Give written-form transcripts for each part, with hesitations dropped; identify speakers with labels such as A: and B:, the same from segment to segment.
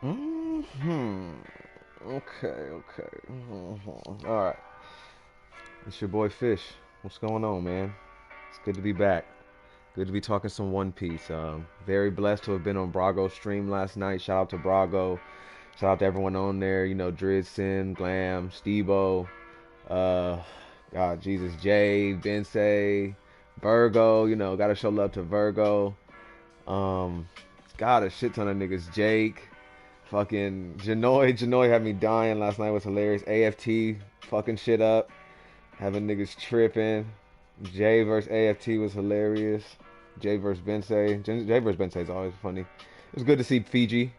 A: Hmm. Okay. All right. It's your boy Fish. What's going on, man? It's good to be back. Good to be talking some One Piece. Very blessed to have been on Brago's stream last night. Shout out to Brago. Shout out to everyone on there. You know, Drizzen, Glam, Stevo, uh, God, Jesus, Jay, Bensei, Virgo. You know, gotta show love to Virgo. Um, God, a shit ton of niggas. Jake, fucking Janoi. Janoi had me dying last night. Was hilarious. AFT fucking shit up. Having niggas tripping. Jay versus AFT was hilarious. Jay versus Bensei. Jay versus Bensei is always funny. It was good to see Fiji.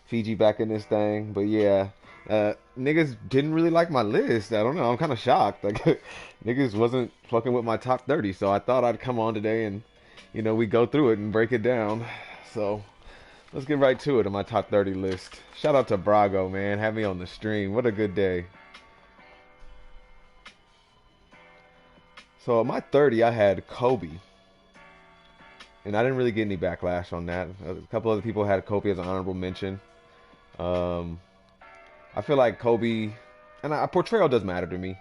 A: Fiji back in this thing. But yeah, niggas didn't really like my list. I don't know. I'm kind of shocked. Like, niggas wasn't fucking with my top 30. So I thought I'd come on today and, we go through it and break it down. So let's get right to it on my top 30 list. Shout out to Brago, man. Had me on the stream. What a good day. So at my 30, I had Kobe. And I didn't really get any backlash on that. A couple other people had Kobe as an honorable mention. Um, I feel like Kobe, and portrayal does matter to me.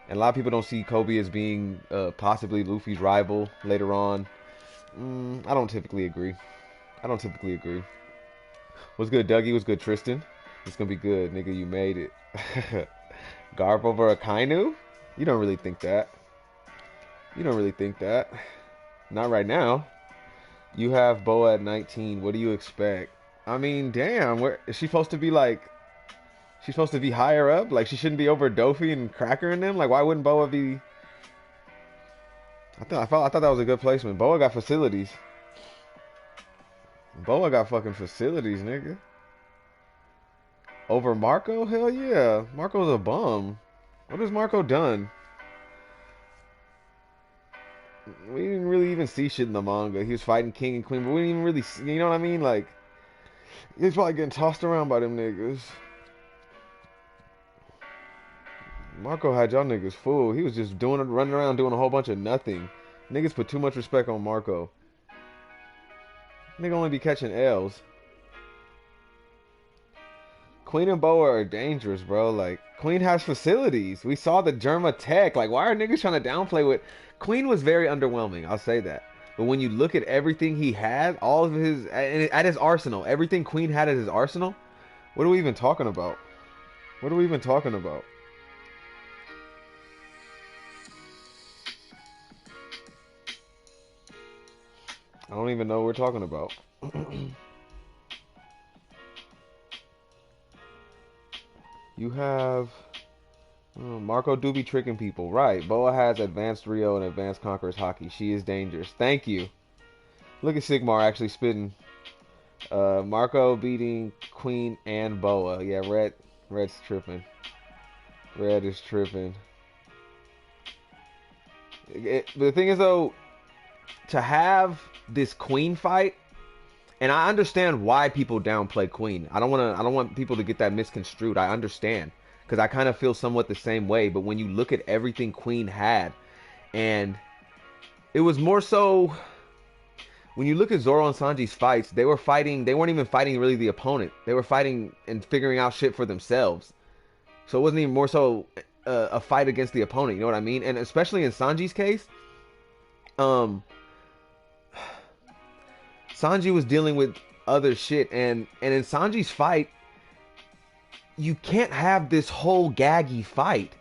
A: And a lot of people don't see Kobe as being possibly Luffy's rival later on. I don't typically agree. What's good, Dougie? What's good, Tristan? It's gonna be good, nigga. You made it. Garp over Akainu? You don't really think that. Not right now. You have Boa at 19. What do you expect? I mean, damn. Where is she supposed to be like? She's supposed to be higher up. Like she shouldn't be over Dofi and Cracker and them. Like why wouldn't Boa be? I thought that was a good placement. Boa got facilities. Boa got fucking facilities, nigga. Over Marco? Hell yeah. Marco's a bum. What has Marco done? We didn't really even see shit in the manga. He was fighting King and Queen, but we didn't even really see, you know what I mean? Like, he's probably getting tossed around by them niggas. Marco had y'all niggas fooled. He was just running around doing a whole bunch of nothing. Niggas put too much respect on Marco. Nigga only be catching L's. Queen and Boa are dangerous, bro. Like, Queen has facilities. We saw the Germa tech. Like, why are niggas trying to downplay with... Queen was very underwhelming, I'll say that. But when you look at everything he had, all of his... At his arsenal, everything Queen had at his arsenal, what are we even talking about? I don't even know what we're talking about. You have... Marco do be tricking people. Right. Boa has advanced Rio and advanced Conqueror's Hockey. She is dangerous. Thank you. Look at Sigmar actually spitting. Marco beating Queen and Boa. Yeah, Red's tripping. Red is tripping. The thing is though, to have this Queen fight, and I understand why people downplay Queen. I don't want people to get that misconstrued. I understand. Because I kind of feel somewhat the same way. But when you look at everything Queen had, and it was more so, when you look at Zorro and Sanji's fights, they weren't even fighting really the opponent. They were fighting and figuring out shit for themselves. So it wasn't even more so a fight against the opponent, you know what I mean? And especially in Sanji's case, Sanji was dealing with other shit. And in Sanji's fight, you can't have this whole gaggy fight.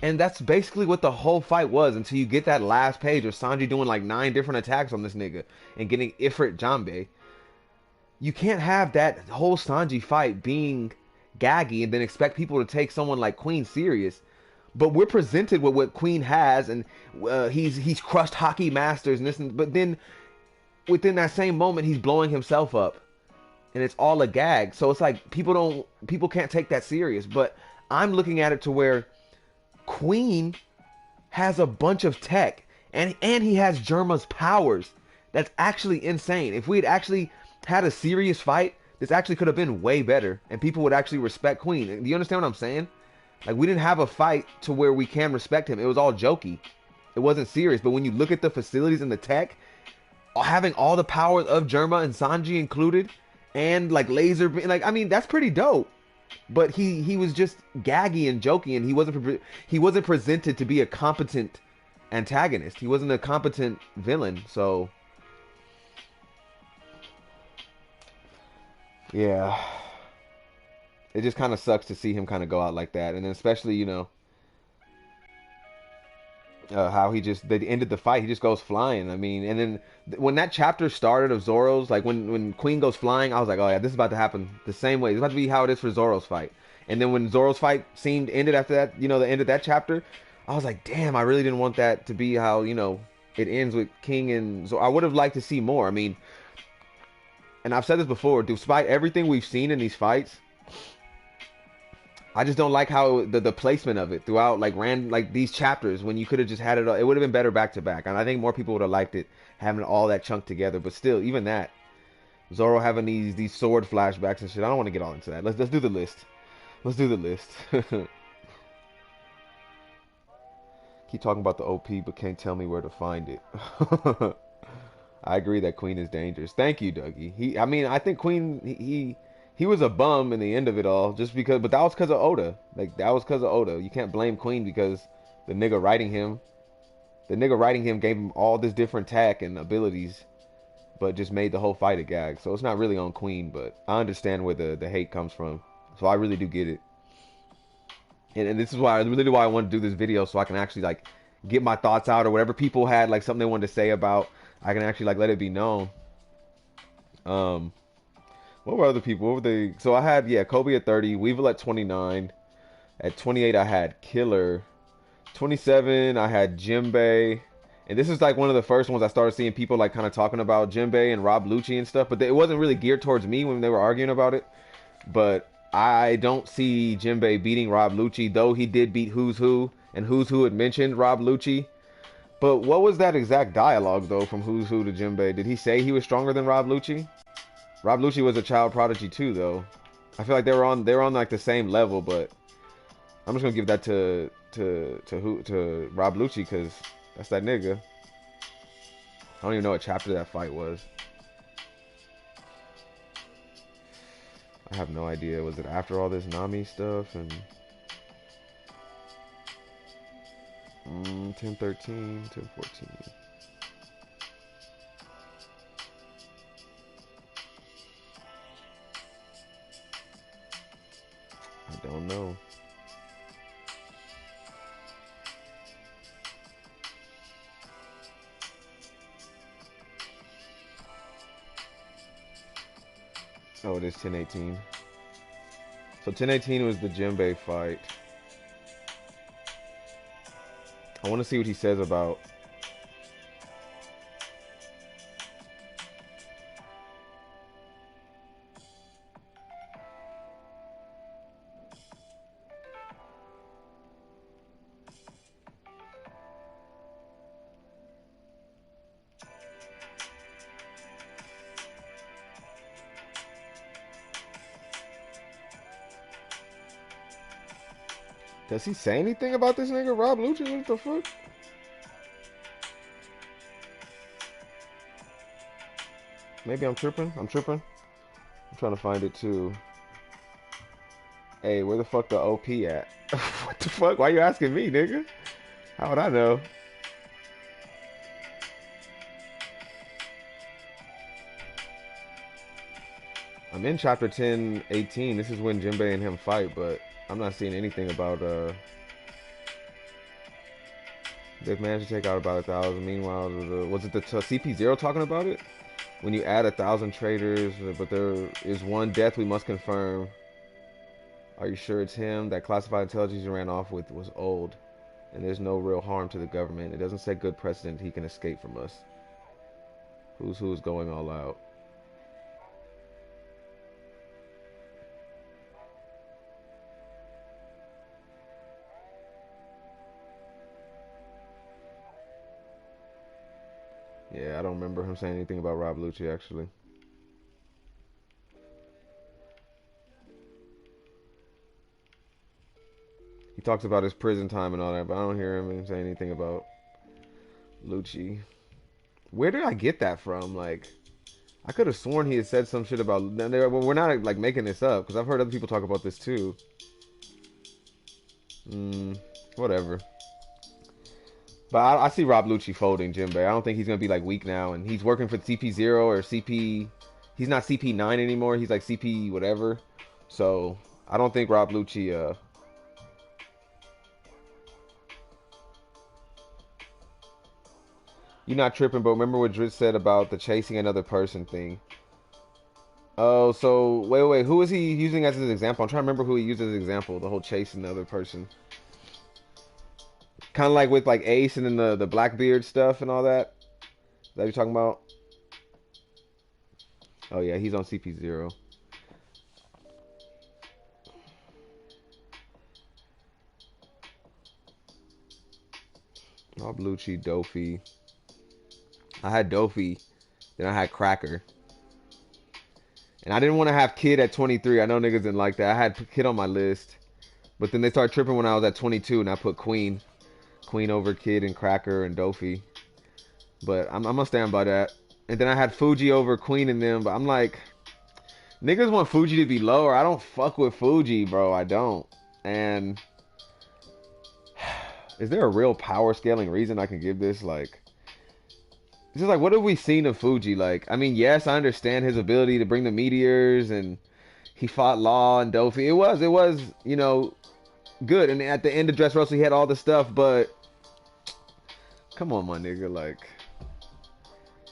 A: And that's basically what the whole fight was until you get that last page of Sanji doing like 9 different attacks on this nigga and getting Ifrit Jinbei. You can't have that whole Sanji fight being gaggy and then expect people to take someone like Queen serious. But we're presented with what Queen has, and he's crushed hockey masters and this, but then within that same moment he's blowing himself up. And it's all a gag. So it's like people can't take that serious. But I'm looking at it to where Queen has a bunch of tech and he has Germa's powers. That's actually insane. If we had actually had a serious fight, this actually could have been way better and people would actually respect Queen. Do you understand what I'm saying? Like we didn't have a fight to where we can respect him. It was all jokey. It wasn't serious. But when you look at the facilities and the tech, having all the powers of Germa and Sanji included, and like laser, like I mean that's pretty dope. But he was just gaggy and jokey, and he wasn't presented to be a competent antagonist. He wasn't a competent villain. So yeah, it just kind of sucks to see him kind of go out like that, and then especially how they ended the fight. He just goes flying. I mean, and then when that chapter started of Zoro's, like when Queen goes flying, I was like, oh yeah, this is about to happen the same way. It's about to be how it is for Zoro's fight. And then when Zoro's fight seemed ended after that, the end of that chapter, I was like, damn, I really didn't want that to be how it ends with King and Zoro. I would have liked to see more. I mean, and I've said this before, despite everything we've seen in these fights, I just don't like how the placement of it throughout like these chapters when you could have just had it all. It would have been better back to back, and I think more people would have liked it having all that chunk together. But still, even that, Zorro having these sword flashbacks and shit. I don't want to get all into that. Let's do the list. Let's do the list. Keep talking about the OP, but can't tell me where to find it. I agree that Queen is dangerous. Thank you, Dougie. I think Queen he was a bum in the end of it all, just because. But that was because of Oda. Like that was because of Oda. You can't blame Queen because the nigga writing him gave him all this different tack and abilities, but just made the whole fight a gag. So it's not really on Queen, but I understand where the hate comes from. So I really do get it. And this is why I want to do this video, so I can actually like get my thoughts out, or whatever people had like something they wanted to say about, I can actually like let it be known. What were other people? What were they? So I had Kobe at 30, Weevil at 29, at 28 I had Killer, 27 I had Jinbei, and this is like one of the first ones I started seeing people like kind of talking about Jinbei and Rob Lucci and stuff, but it wasn't really geared towards me when they were arguing about it. But I don't see Jinbei beating Rob Lucci, though he did beat Who's Who, and Who's Who had mentioned Rob Lucci. But what was that exact dialogue, though, from Who's Who to Jinbei? Did he say he was stronger than Rob Lucci? Rob Lucci was a child prodigy, too, though. I feel like they were on like the same level, but I'm just gonna give that to Rob Lucci, because that's that nigga. I don't even know what chapter that fight was. I have no idea. Was it after all this Nami stuff and 10-13, 10-14? I don't know. Oh, it is 10-18. So 10-18 was the Jinbei fight. I want to see what he says about. Does he say anything about this nigga Rob Lucci? What the fuck? Maybe I'm tripping. I'm trying to find it too. Hey, where the fuck the OP at? What the fuck? Why you asking me, nigga? How would I know? I'm in chapter 10-18. This is when Jinbei and him fight, but I'm not seeing anything about they've managed to take out about 1,000. Meanwhile, was it the CP0 talking about it? When you add 1,000 traders, but there is one death we must confirm. Are you sure it's him? That classified intelligence you ran off with was old, and there's no real harm to the government. It doesn't set good precedent he can escape from us. Who's going all out? Yeah, I don't remember him saying anything about Rob Lucci, actually. He talks about his prison time and all that, but I don't hear him say anything about Lucci. Where did I get that from? Like, I could have sworn he had said some shit about. We're not like making this up because I've heard other people talk about this too. Whatever. But I see Rob Lucci folding Jinbei. I don't think he's gonna be like weak now, and he's working for CP0 or CP. He's not CP9 anymore. He's like CP whatever. So I don't think Rob Lucci. You're not tripping, but remember what Drizzt said about the chasing another person thing. Oh, so wait. Who is he using as his example? I'm trying to remember who he used as an example. The whole chasing the other person. Kind of like with like Ace and then the Blackbeard stuff and all that. Is that what you're talking about? Oh yeah, he's on CP0. Rob Lucci, Dofi. I had Dofi, then I had Cracker. And I didn't want to have Kid at 23. I know niggas didn't like that. I had Kid on my list. But then they started tripping when I was at 22 and I put Queen. Queen over Kid and Cracker and Dofi. But I'm going to stand by that. And then I had Fuji over Queen and them. But I'm like, niggas want Fuji to be lower. I don't fuck with Fuji, bro. I don't. And is there a real power scaling reason I can give this? Like, it's just like, what have we seen of Fuji? Like, I mean, yes, I understand his ability to bring the meteors and he fought Law and Dofi. It was, you know, good. And at the end of Dressrosa, he had all the stuff, but come on, my nigga. Like,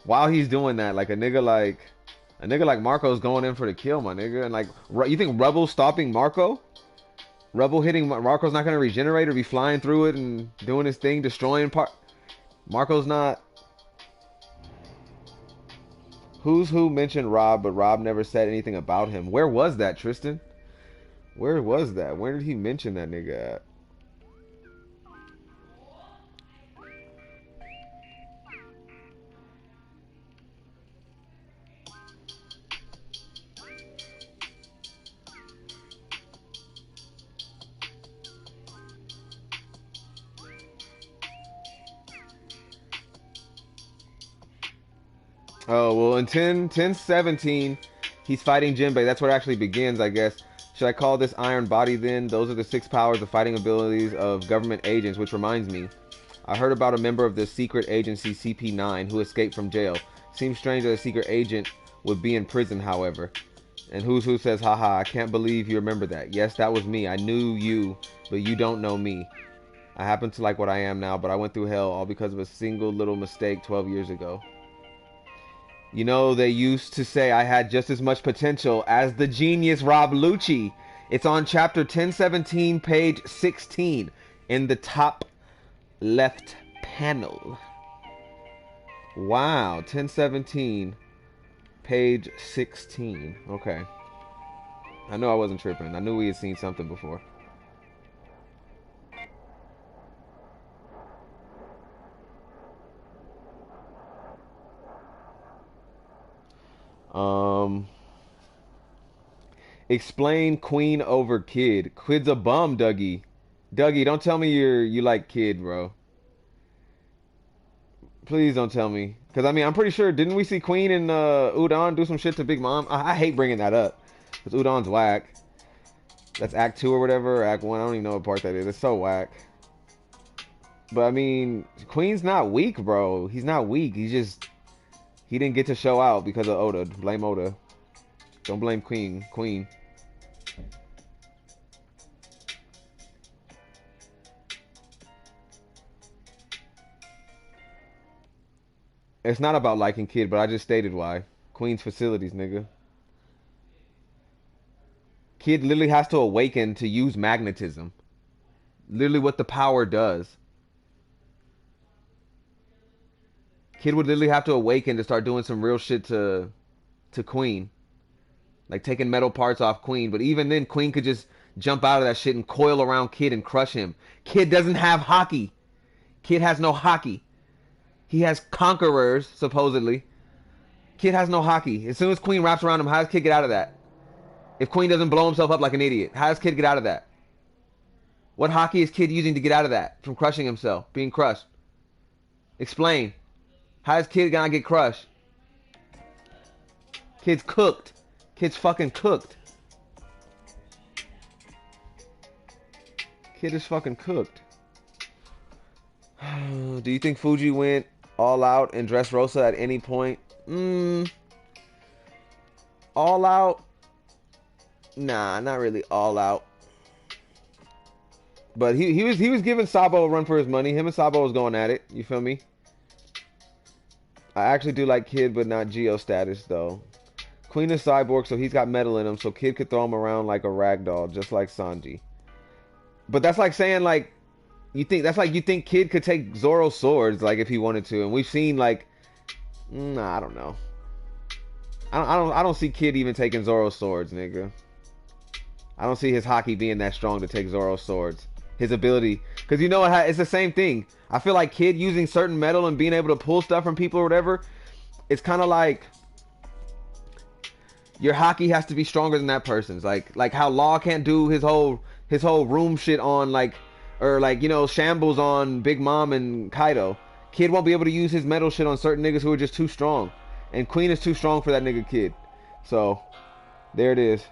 A: while he's doing that, like a nigga like Marco's going in for the kill, my nigga. And like, you think Rebel stopping Marco? Rebel hitting Marco's not gonna regenerate or be flying through it and doing his thing, destroying part. Marco's not. Who mentioned Rob, but Rob never said anything about him. Where was that, Tristan? Where was that? Where did he mention that nigga at? Oh, well, in 10:17, he's fighting Jinbei. That's where it actually begins, I guess. Should I call this Iron Body then? Those are the 6 powers of fighting abilities of government agents, which reminds me. I heard about a member of the secret agency CP9 who escaped from jail. Seems strange that a secret agent would be in prison, however. And Who's Who says, haha, I can't believe you remember that. Yes, that was me. I knew you, but you don't know me. I happen to like what I am now, but I went through hell all because of a single little mistake 12 years ago. You know, they used to say I had just as much potential as the genius Rob Lucci. It's on chapter 1017, page 16, in the top left panel. Wow, 1017, page 16. Okay. I know I wasn't tripping. I knew we had seen something before. Explain Queen over Kid. Kid's a bum, Dougie. Dougie, don't tell me you like Kid, bro. Please don't tell me. Because, I mean, I'm pretty sure, didn't we see Queen and Udon do some shit to Big Mom? I hate bringing that up. Because Udon's whack. That's Act 2 or whatever, or Act 1. I don't even know what part that is. It's so whack. But, I mean, Queen's not weak, bro. He's not weak. He didn't get to show out because of Oda. Blame Oda. Don't blame Queen. Queen. It's not about liking Kid, but I just stated why. Queen's facilities, nigga. Kid literally has to awaken to use magnetism. Literally what the power does. Kid would literally have to awaken to start doing some real shit to Queen. Like taking metal parts off Queen. But even then, Queen could just jump out of that shit and coil around Kid and crush him. Kid doesn't have hockey. Kid has no hockey. He has conquerors, supposedly. Kid has no hockey. As soon as Queen wraps around him, how does Kid get out of that? If Queen doesn't blow himself up like an idiot, how does Kid get out of that? What hockey is Kid using to get out of that? From crushing himself, being crushed? Explain. How is Kid gonna get crushed? Kid's cooked. Kid's fucking cooked. Kid is fucking cooked. Do you think Fuji went all out and Dressrosa at any point? All out? Nah, not really all out. But he was giving Sabo a run for his money. Him and Sabo was going at it. You feel me? I actually do like Kid, but not Geo status though. Queen is cyborg, so he's got metal in him, so Kid could throw him around like a rag doll, just like Sanji. But that's like saying like you think Kid could take Zorro's swords like if he wanted to, and we've seen like I don't know. I don't see Kid even taking Zorro's swords, nigga. I don't see his hockey being that strong to take Zorro's swords. His ability, because you know it's the same thing. I feel like Kid using certain metal and being able to pull stuff from people or whatever, it's kind of like your hockey has to be stronger than that person's. Like how Law can't do his whole room shit on shambles on Big Mom and Kaido. Kid won't be able to use his metal shit on certain niggas who are just too strong, and Queen is too strong for that nigga Kid. So there it is.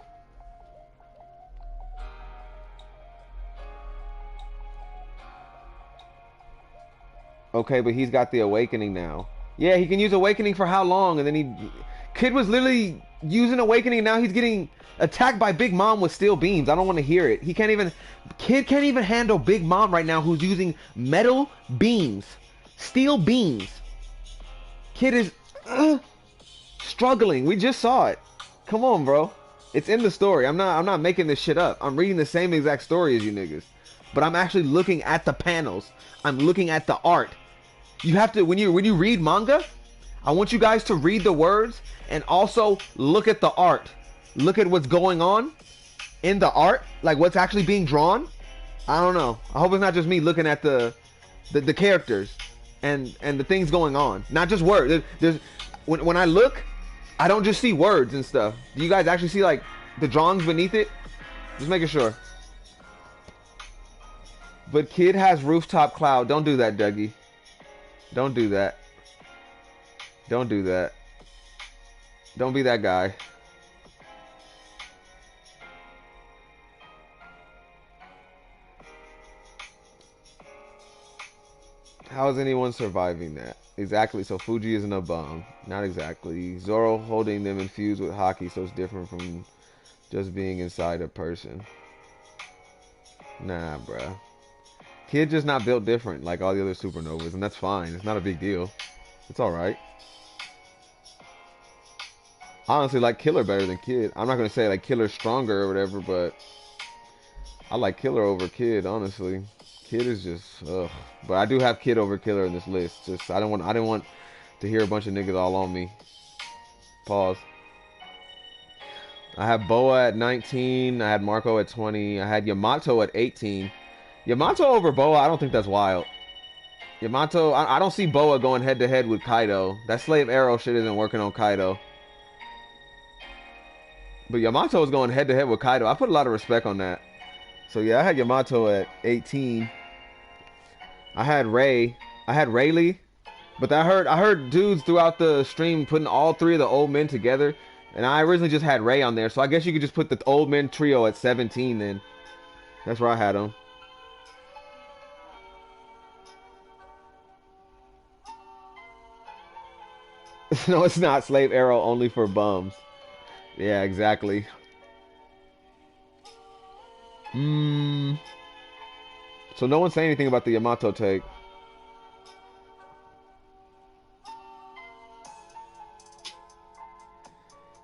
A: Okay, but he's got the awakening now. Yeah, he can use awakening for how long? And then Kid was literally using awakening, and now he's getting attacked by Big Mom with steel beams. I don't want to hear it. Kid can't even handle Big Mom right now, who's using metal beams. Steel beams. Kid is struggling. We just saw it. Come on, bro. It's in the story. I'm not making this shit up. I'm reading the same exact story as you niggas. But I'm actually looking at the panels. I'm looking at the art. You have to, when you read manga, I want you guys to read the words and also look at the art. Look at what's going on in the art, like what's actually being drawn. I don't know. I hope it's not just me looking at the characters and the things going on, not just words. When I look, I don't just see words and stuff. Do you guys actually see like the drawings beneath it? Just making sure. But Kid has rooftop cloud. Don't do that, Dougie. Don't do that. Don't do that. Don't be that guy. How is anyone surviving that? Exactly, so Fuji isn't a bum. Not exactly. Zorro holding them infused with hockey, so it's different from just being inside a person. Nah, bruh. Kid just not built different like all the other supernovas, and that's fine. It's not a big deal. It's alright. Honestly, like Killer better than Kid. I'm not gonna say like Killer's stronger or whatever, but I like Killer over Kid, honestly. Kid is just ugh. But I do have Kid over Killer in this list. Just I didn't want to hear a bunch of niggas all on me. Pause. I have Boa at 19. I had Marco at 20. I had Yamato at 18. Yamato over Boa, I don't think that's wild. Yamato, I don't see Boa going head to head with Kaido. That Slave Arrow shit isn't working on Kaido. But Yamato is going head to head with Kaido. I put a lot of respect on that. So yeah, I had Yamato at 18. I had Rayleigh. But I heard dudes throughout the stream putting all three of the old men together. And I originally just had Ray on there. So I guess you could just put the old men trio at 17 then. That's where I had them. No, it's not. Slave Arrow only for bums. Yeah, exactly. So no one say anything about the Yamato take.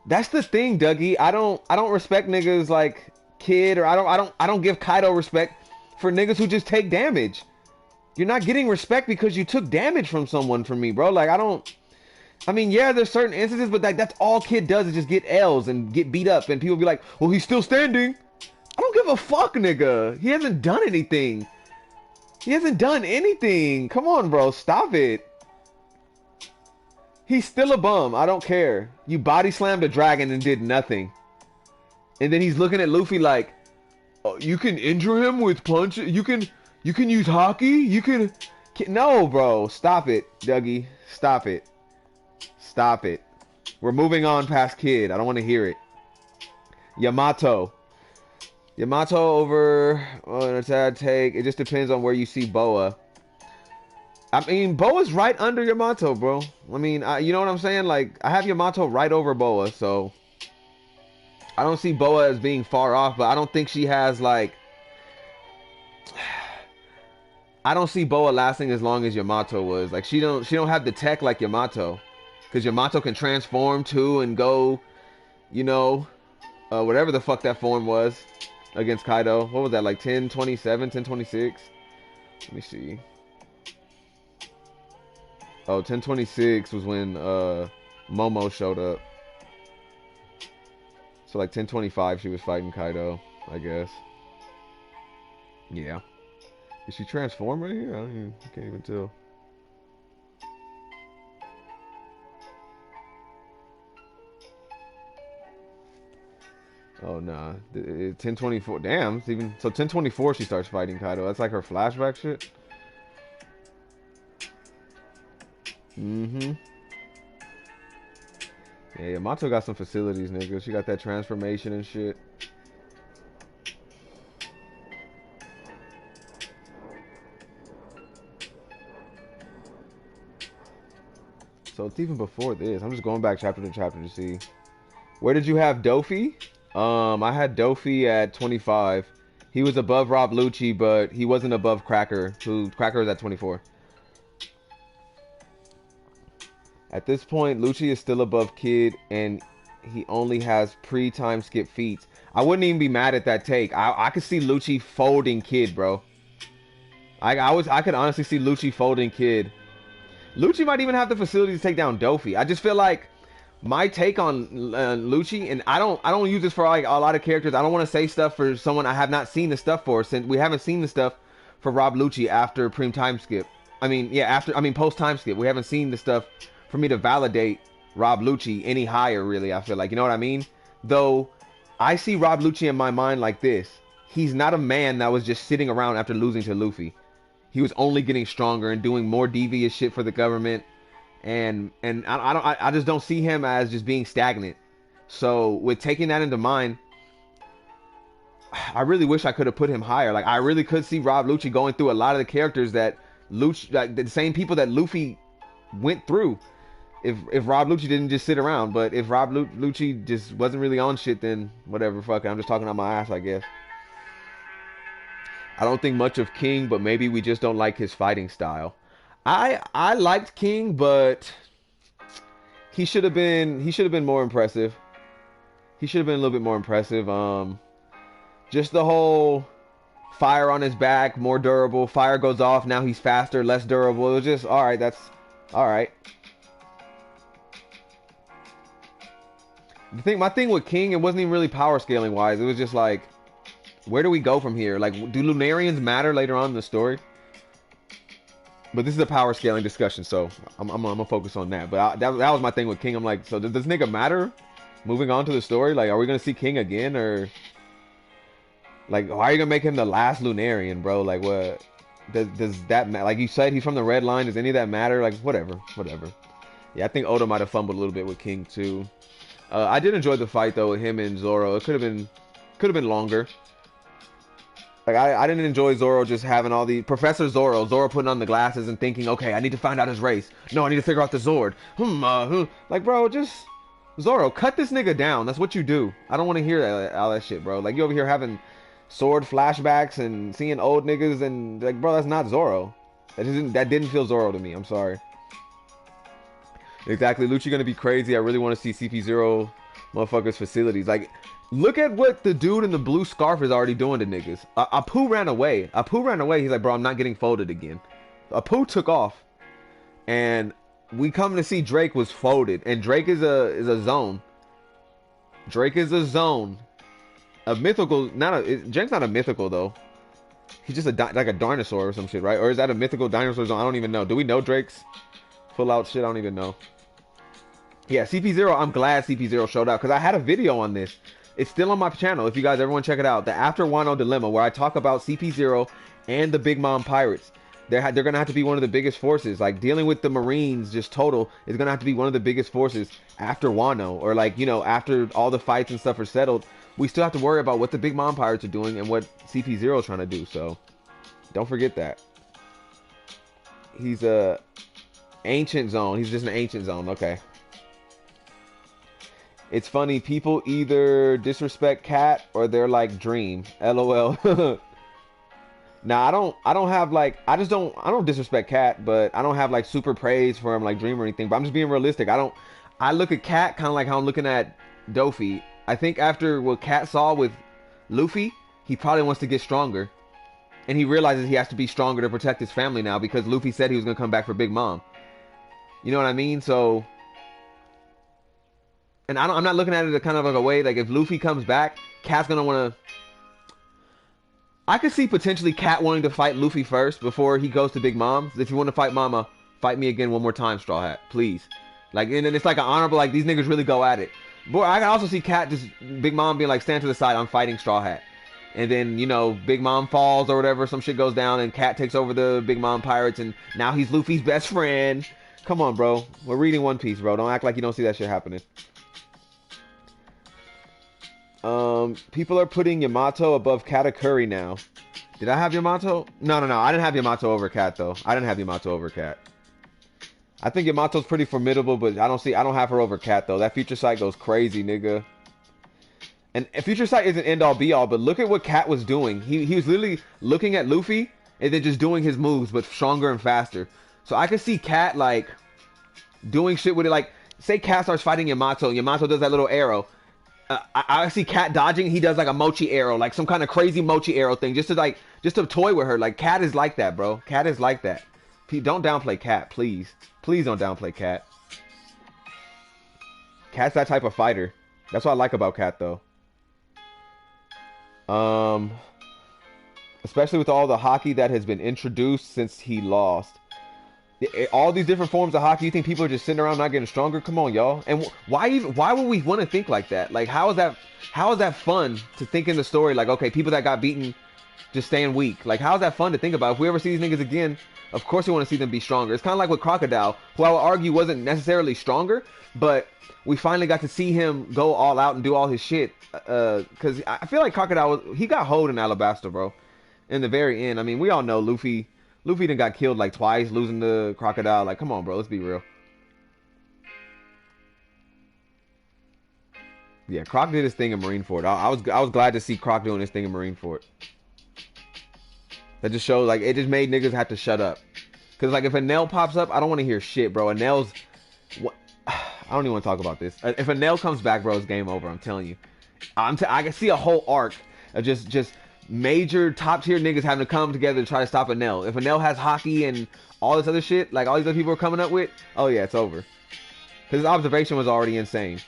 A: That's the thing, Dougie. I don't respect niggas like Kid, or I don't give Kaido respect for niggas who just take damage. You're not getting respect because you took damage from someone from me, bro. Like I mean, yeah, there's certain instances, but like that's all Kid does is just get L's and get beat up, and people be like, well, he's still standing. I don't give a fuck, nigga. He hasn't done anything. He hasn't done anything. Come on, bro. Stop it. He's still a bum. I don't care. You body slammed a dragon and did nothing. And then he's looking at Luffy like, oh, you can injure him with punch. You can use hockey. You can. No, bro. Stop it, Dougie. Stop it. Stop it. We're moving on past Kid. I don't want to hear it. Yamato. Yamato over an attack take. It just depends on where you see Boa. I mean, Boa's right under Yamato, bro. I mean, you know what I'm saying? Like, I have Yamato right over Boa, so I don't see Boa as being far off, but I don't think she has, like, I don't see Boa lasting as long as Yamato was. Like, she don't have the tech like Yamato, because Yamato can transform too and go, you know, whatever the fuck that form was against Kaido. What was that, like 10:27, 10:26? Let me see. Oh, 10:26 was when Momo showed up. So like 10:25 she was fighting Kaido, I guess. Yeah. Did she transform right here? I can't even tell. Oh nah. 10:24. Damn, it's even so 10:24 she starts fighting Kaido. That's like her flashback shit. Mm-hmm. Yeah, Yamato got some facilities, nigga. She got that transformation and shit. So it's even before this. I'm just going back chapter to chapter to see. Where did you have Dofi? I had Dofi at 25. He was above Rob Lucci, but he wasn't above Cracker. Cracker was at 24. At this point, Lucci is still above Kid, and he only has pre-time skip feats. I wouldn't even be mad at that take. I could see Lucci folding Kid, bro. I could honestly see Lucci folding Kid. Lucci might even have the facility to take down Dofi. I just feel like my take on Lucci, and I don't use this for like a lot of characters. I don't want to say stuff for someone I have not seen the stuff for, since we haven't seen the stuff for Rob Lucci after time skip. Post time skip. We haven't seen the stuff for me to validate Rob Lucci any higher, really. I feel like, you know what I mean? Though I see Rob Lucci in my mind like this: he's not a man that was just sitting around after losing to Luffy. He was only getting stronger and doing more devious shit for the government, and I just don't see him as just being stagnant. So with taking that into mind, I really wish I could have put him higher. Like, I really could see Rob Lucci going through a lot of the characters that Lucci, like the same people that Luffy went through. If Rob Lucci didn't just sit around, but if Rob Lucci just wasn't really on shit, then whatever, fuck it. I'm just talking out my ass, I guess. I don't think much of King, but maybe we just don't like his fighting style. I liked King, but he should have been more impressive. He should have been a little bit more impressive. Just the whole fire on his back, more durable. Fire goes off, now he's faster, less durable. It was just alright, that's alright. My thing with King, it wasn't even really power scaling wise. It was just like, where do we go from here? Like, do Lunarians matter later on in the story? But this is a power scaling discussion, so I'm gonna focus on that. But that was my thing with King. I'm like, so does this nigga matter? Moving on to the story, like, are we gonna see King again, or like, why are you gonna make him the last Lunarian, bro? Like, what does that matter? Like you said, he's from the Red Line. Does any of that matter? Like, whatever. Yeah, I think Oda might have fumbled a little bit with King too. I did enjoy the fight though with him and Zorro. It could have been longer. Like, I didn't enjoy Zorro just having all the Professor Zorro putting on the glasses and thinking, okay, I need to find out his race. No, I need to figure out the Zord. Like, bro, just Zorro, cut this nigga down. That's what you do. I don't want to hear all that shit, bro. Like, you over here having sword flashbacks and seeing old niggas, and like, bro, that's not Zorro. That didn't feel Zorro to me. I'm sorry. Exactly. Lucci gonna be crazy. I really want to see CP0 motherfuckers facilities. Like, look at what the dude in the blue scarf is already doing to niggas. Apu ran away. He's like, bro, I'm not getting folded again. Apu took off, and we come to see Drake was folded, and Drake is a zone. Drake is a zone. A mythical, Drake's not a mythical though. He's just like a dinosaur or some shit, right? Or is that a mythical dinosaur zone? I don't even know. Do we know Drake's full out shit? I don't even know. Yeah, CP0, I'm glad CP0 showed up, because I had a video on this. It's still on my channel if you guys ever want to check it out. The After Wano Dilemma, where I talk about CP0 and the Big Mom Pirates. They're gonna have to be one of the biggest forces. Like dealing with the Marines, just total, is gonna have to be one of the biggest forces after Wano, or like after all the fights and stuff are settled. We still have to worry about what the Big Mom Pirates are doing and what CP0 is trying to do. So don't forget that. He's a ancient zone. He's just an ancient zone. Okay. It's funny. People either disrespect Cat or they're like Dream. LOL. Now I don't have like I don't disrespect Cat, but I don't have like super praise for him like Dream or anything. But I'm just being realistic. I look at Cat kind of like how I'm looking at Dofi. I think after what Cat saw with Luffy, he probably wants to get stronger. And he realizes he has to be stronger to protect his family now because Luffy said he was going to come back for Big Mom. You know what I mean? So, and I'm not looking at it kind of like a way, like if Luffy comes back, Cat's going to want to... I could see potentially Cat wanting to fight Luffy first before he goes to Big Mom. If you want to fight Mama, fight me again one more time, Straw Hat. Please. Like, and then it's like an honorable, like, these niggas really go at it. But I can also see Cat just, Big Mom being like, stand to the side, I'm fighting Straw Hat. And then, Big Mom falls or whatever, some shit goes down, and Cat takes over the Big Mom Pirates, and now he's Luffy's best friend. Come on, bro. We're reading One Piece, bro. Don't act like you don't see that shit happening. People are putting Yamato above Katakuri now. Did I have Yamato? No. I didn't have Yamato over Cat, though. I didn't have Yamato over Cat. I think Yamato's pretty formidable, but I don't have her over Cat, though. That Future Sight goes crazy, nigga. And Future Sight isn't end-all be-all, but look at what Cat was doing. He was literally looking at Luffy and then just doing his moves, but stronger and faster. So I could see Cat, like, doing shit with it. Like, say Cat starts fighting Yamato, and Yamato does that little arrow. I see Cat dodging. He does, like, a mochi arrow, like some kind of crazy mochi arrow thing, just to toy with her. Like, Cat is like that, bro. Cat is like that. Don't downplay Cat, please. Please don't downplay Cat. Cat's that type of fighter. That's what I like about Cat, though. Especially with all the hockey that has been introduced since he lost. All these different forms of hockey, you think people are just sitting around not getting stronger? Come on, y'all. And why would we want to think like that? Like, how is that fun to think in the story? Like, okay, people that got beaten just staying weak. Like, how is that fun to think about? If we ever see these niggas again, of course we want to see them be stronger. It's kind of like with Crocodile, who I would argue wasn't necessarily stronger, but we finally got to see him go all out and do all his shit. Because I feel like Crocodile, he got hold in Alabasta, bro. In the very end. I mean, we all know Luffy done got killed like twice, losing to Crocodile. Like, come on, bro. Let's be real. Yeah, Croc did his thing in Marineford. I was glad to see Croc doing his thing in Marineford. That just showed, like, it just made niggas have to shut up. Because, like, if a Nell pops up, I don't want to hear shit, bro. A Nell's... I don't even want to talk about this. If a Nell comes back, bro, it's game over. I'm telling you. I can see a whole arc of just major top tier niggas having to come together to try to stop a Nell. If a Nell has hockey and all this other shit, like all these other people are coming up with, oh yeah, it's over. Because his observation was already insane.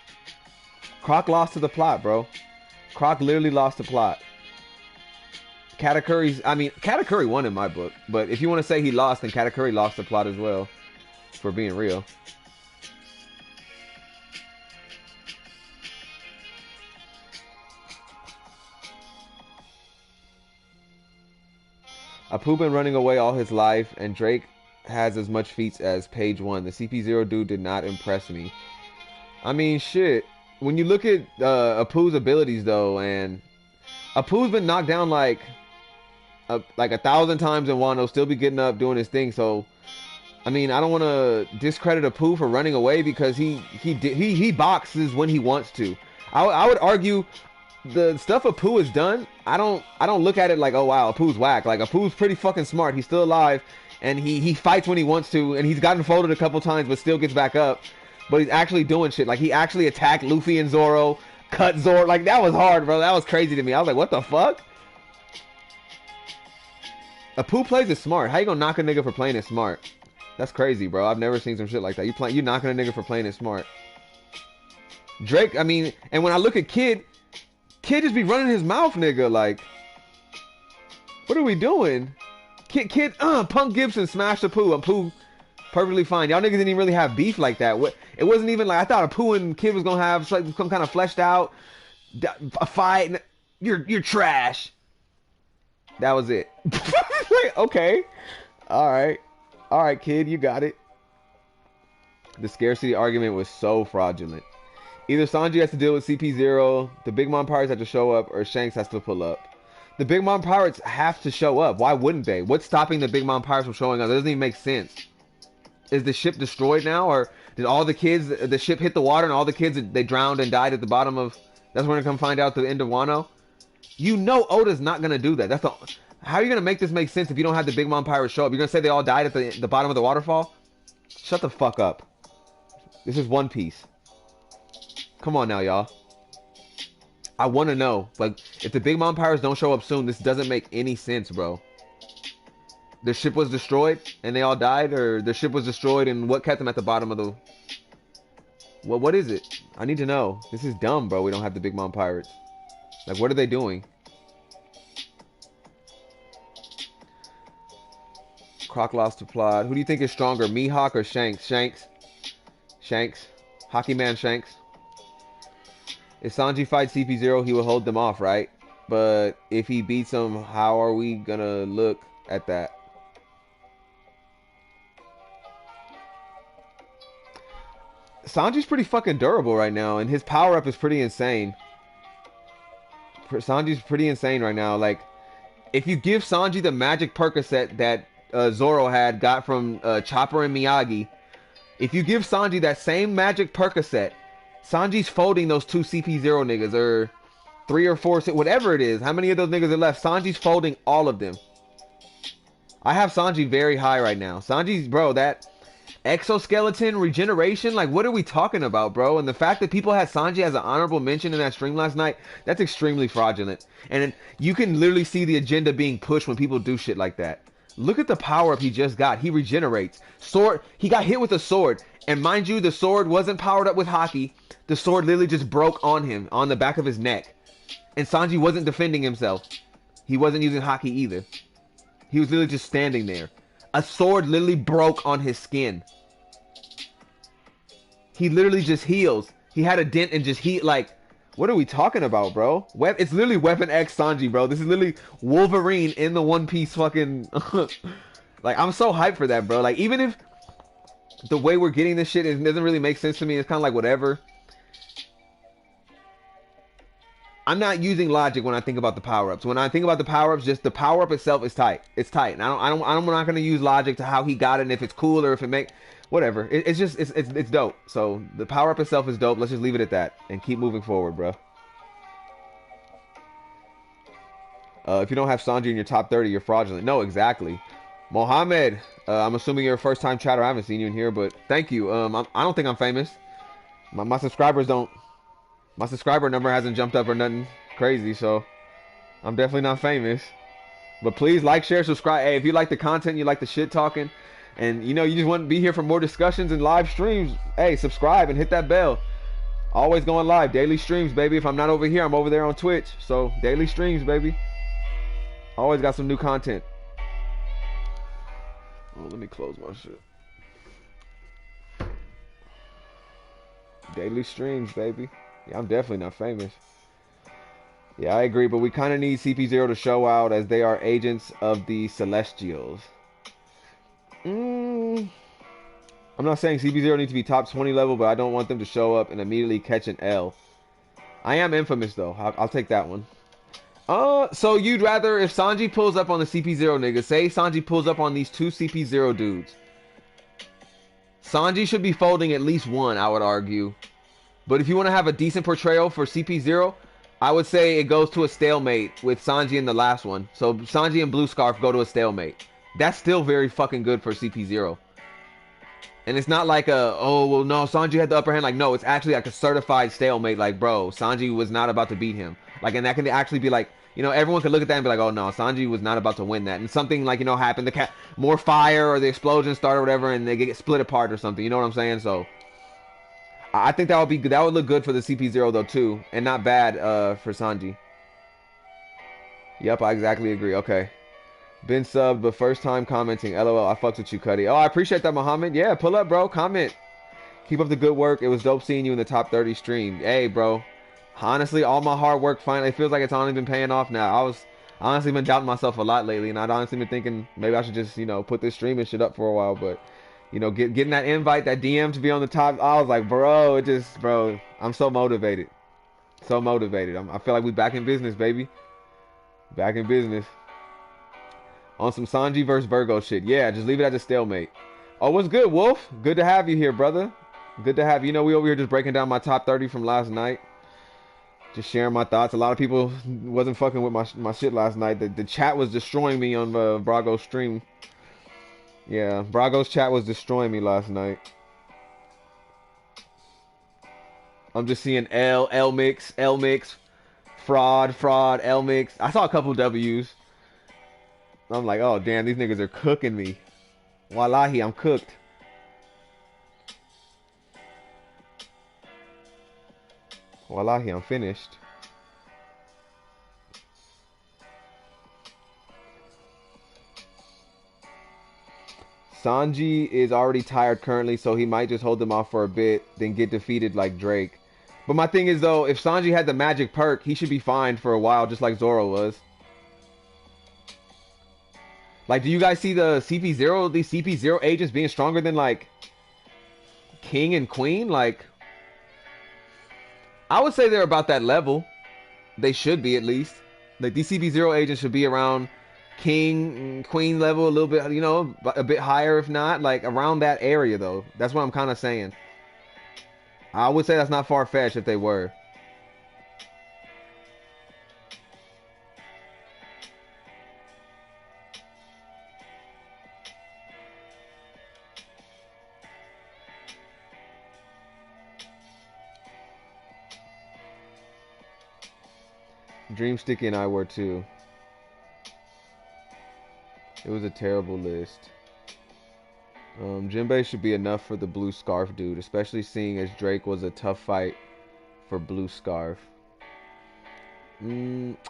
A: Croc lost to the plot, bro. Croc literally lost the plot. Katakuri won in my book. But if you want to say he lost, then Katakuri lost the plot as well. For being real. Apu been running away all his life, and Drake has as much feats as page 1. The CP0 dude did not impress me. I mean, shit. When you look at Apu's abilities, though, and Apu's been knocked down like 1,000 times in Wano, still be getting up, doing his thing. So, I mean, I don't want to discredit Apu for running away because he boxes when he wants to. I would argue the stuff Apu has done, I don't look at it like, oh wow, Apu's whack. Like, Apu's pretty fucking smart. He's still alive, and he fights when he wants to, and he's gotten folded a couple times, but still gets back up. But he's actually doing shit. Like, he actually attacked Luffy and Zorro, cut Zorro. Like, that was hard, bro. That was crazy to me. I was like, what the fuck? Apu plays it smart. How you gonna knock a nigga for playing it smart? That's crazy, bro. I've never seen some shit like that. You knocking a nigga for playing it smart. Drake, I mean, and when I look at Kid just be running his mouth, nigga. Like, what are we doing? Kid, Punk Gibson smashed Apu. Apu perfectly fine. Y'all niggas didn't even really have beef like that. It wasn't even like, I thought Apu and Kid was gonna have some kind of fleshed out a fight. You're trash. That was it. Like, okay. All right. All right, kid, you got it. The scarcity argument was so fraudulent. Either Sanji has to deal with CP0, the Big Mom Pirates have to show up, or Shanks has to pull up. The Big Mom Pirates have to show up. Why wouldn't they? What's stopping the Big Mom Pirates from showing up? That doesn't even make sense. Is the ship destroyed now, or did all the kids, the ship hit the water and all the kids, they drowned and died at the bottom of... That's when we come find out the end of Wano? You know Oda's not going to do that. That's the... How are you going to make this make sense if you don't have the Big Mom Pirates show up? You're going to say they all died at the bottom of the waterfall? Shut the fuck up. This is One Piece. Come on now, y'all. I want to know. Like, if the Big Mom Pirates don't show up soon, this doesn't make any sense, bro. The ship was destroyed and they all died? Or the ship was destroyed and what kept them at the bottom of the... What is it? I need to know. This is dumb, bro. We don't have the Big Mom Pirates. Like, what are they doing? Croc lost to plot. Who do you think is stronger, Mihawk or Shanks? Shanks. Hockey man Shanks. If Sanji fights CP0, he will hold them off, right? But if he beats them, how are we gonna look at that? Sanji's pretty fucking durable right now, and his power-up is pretty insane. Sanji's pretty insane right now. Like, if you give Sanji the magic Percocet that Zorro got from Chopper and Miyagi, if you give Sanji that same magic Percocet, Sanji's folding those two CP0 niggas, or 3 or 4, whatever it is. How many of those niggas are left? Sanji's folding all of them. I have Sanji very high right now. Sanji's, bro, that exoskeleton regeneration, like, what are we talking about, bro? And the fact that people had Sanji as an honorable mention in that stream last night, that's extremely fraudulent. And you can literally see the agenda being pushed when people do shit like that. Look at the power up he just got. He regenerates. Sword, he got hit with a sword. And mind you, the sword wasn't powered up with Haki. The sword literally just broke on him, on the back of his neck. And Sanji wasn't defending himself. He wasn't using Haki either. He was literally just standing there. A sword literally broke on his skin. He literally just heals. He had a dent and just heat, like... What are we talking about, bro? It's literally Weapon X Sanji, bro. This is literally Wolverine in the One Piece fucking... Like, I'm so hyped for that, bro. Like, even if the way we're getting this shit doesn't really make sense to me, it's kind of like whatever. I'm not using logic when I think about the power-ups. When I think about the power-ups, just the power-up itself is tight. It's tight. And I'm not going to use logic to how he got it and if it's cool or if it make... Whatever. It's dope. So the power up itself is dope. Let's just leave it at that and keep moving forward, bro. If you don't have Sanji in your top 30, you're fraudulent. No, exactly. Mohammed, I'm assuming you're a first-time chatter. I haven't seen you in here, but thank you. I don't think I'm famous. My subscribers don't. My subscriber number hasn't jumped up or nothing crazy, so I'm definitely not famous. But please like, share, subscribe. Hey, if you like the content, you like the shit talking, and you know you just want to be here for more discussions and live streams, hey, subscribe and hit that bell. Always going live, daily streams, baby. If I'm not over here, I'm over there on Twitch. So daily streams, baby. Always got some new content. Oh, let me close my shit. Daily streams, baby. Yeah, I'm definitely not famous. Yeah, I agree, but we kind of need CP0 to show out as they are agents of the Celestials. I'm not saying CP0 needs to be top 20 level, but I don't want them to show up and immediately catch an L. I am infamous, though. I'll take that one. So you'd rather, if Sanji pulls up on the CP0 nigga, say Sanji pulls up on these two CP0 dudes. Sanji should be folding at least one, I would argue. But if you want to have a decent portrayal for CP0, I would say it goes to a stalemate with Sanji in the last one. So Sanji and Blue Scarf go to a stalemate. That's still very fucking good for CP0. And it's not like a, oh, well, no, Sanji had the upper hand. Like, no, it's actually like a certified stalemate. Like, bro, Sanji was not about to beat him. Like, and that can actually be like, you know, everyone could look at that and be like, oh, no, Sanji was not about to win that. And something like, you know, happened. More fire or the explosion started or whatever, and they get split apart or something. You know what I'm saying? So I think that would be good. That would look good for the CP0 though too, and not bad for Sanji. Yep, I exactly agree. Okay, been subbed, but first time commenting. LOL, I fucks with you, Cuddy. Oh, I appreciate that, Muhammad. Yeah, pull up, bro. Comment. Keep up the good work. It was dope seeing you in the top 30 stream. Hey, bro. Honestly, all my hard work finally, it feels like it's only been paying off now. I honestly been doubting myself a lot lately, and I'd honestly been thinking maybe I should just, put this streaming shit up for a while. But, getting that invite, that DM to be on the top, I was like, bro, I'm so motivated. So motivated. I feel like we back in business, baby. Back in business. On some Sanji versus Virgo shit. Yeah, just leave it at a stalemate. Oh, what's good, Wolf? Good to have you here, brother. Good to have you. We over here just breaking down my top 30 from last night. Just sharing my thoughts. A lot of people wasn't fucking with my shit last night. The chat was destroying me on Brago's stream. Yeah, Brago's chat was destroying me last night. I'm just seeing L mix, fraud, L mix. I saw a couple W's. I'm like, oh damn, these niggas are cooking me. Wallahi, I'm cooked. Wallahi, I'm finished. Sanji is already tired currently, so he might just hold them off for a bit, then get defeated like Drake. But my thing is, though, if Sanji had the magic perk, he should be fine for a while, just like Zorro was. Like, do you guys see these CP0 agents being stronger than, like, King and Queen? Like, I would say they're about that level. They should be, at least. Like, these CP0 agents should be around King, Queen level, a little bit, a bit higher, if not. Like, around that area, though. That's what I'm kind of saying. I would say that's not far-fetched if they were. Dreamsticky and I were too. It was a terrible list. Jinbei should be enough for the blue scarf dude, especially seeing as Drake was a tough fight for blue scarf.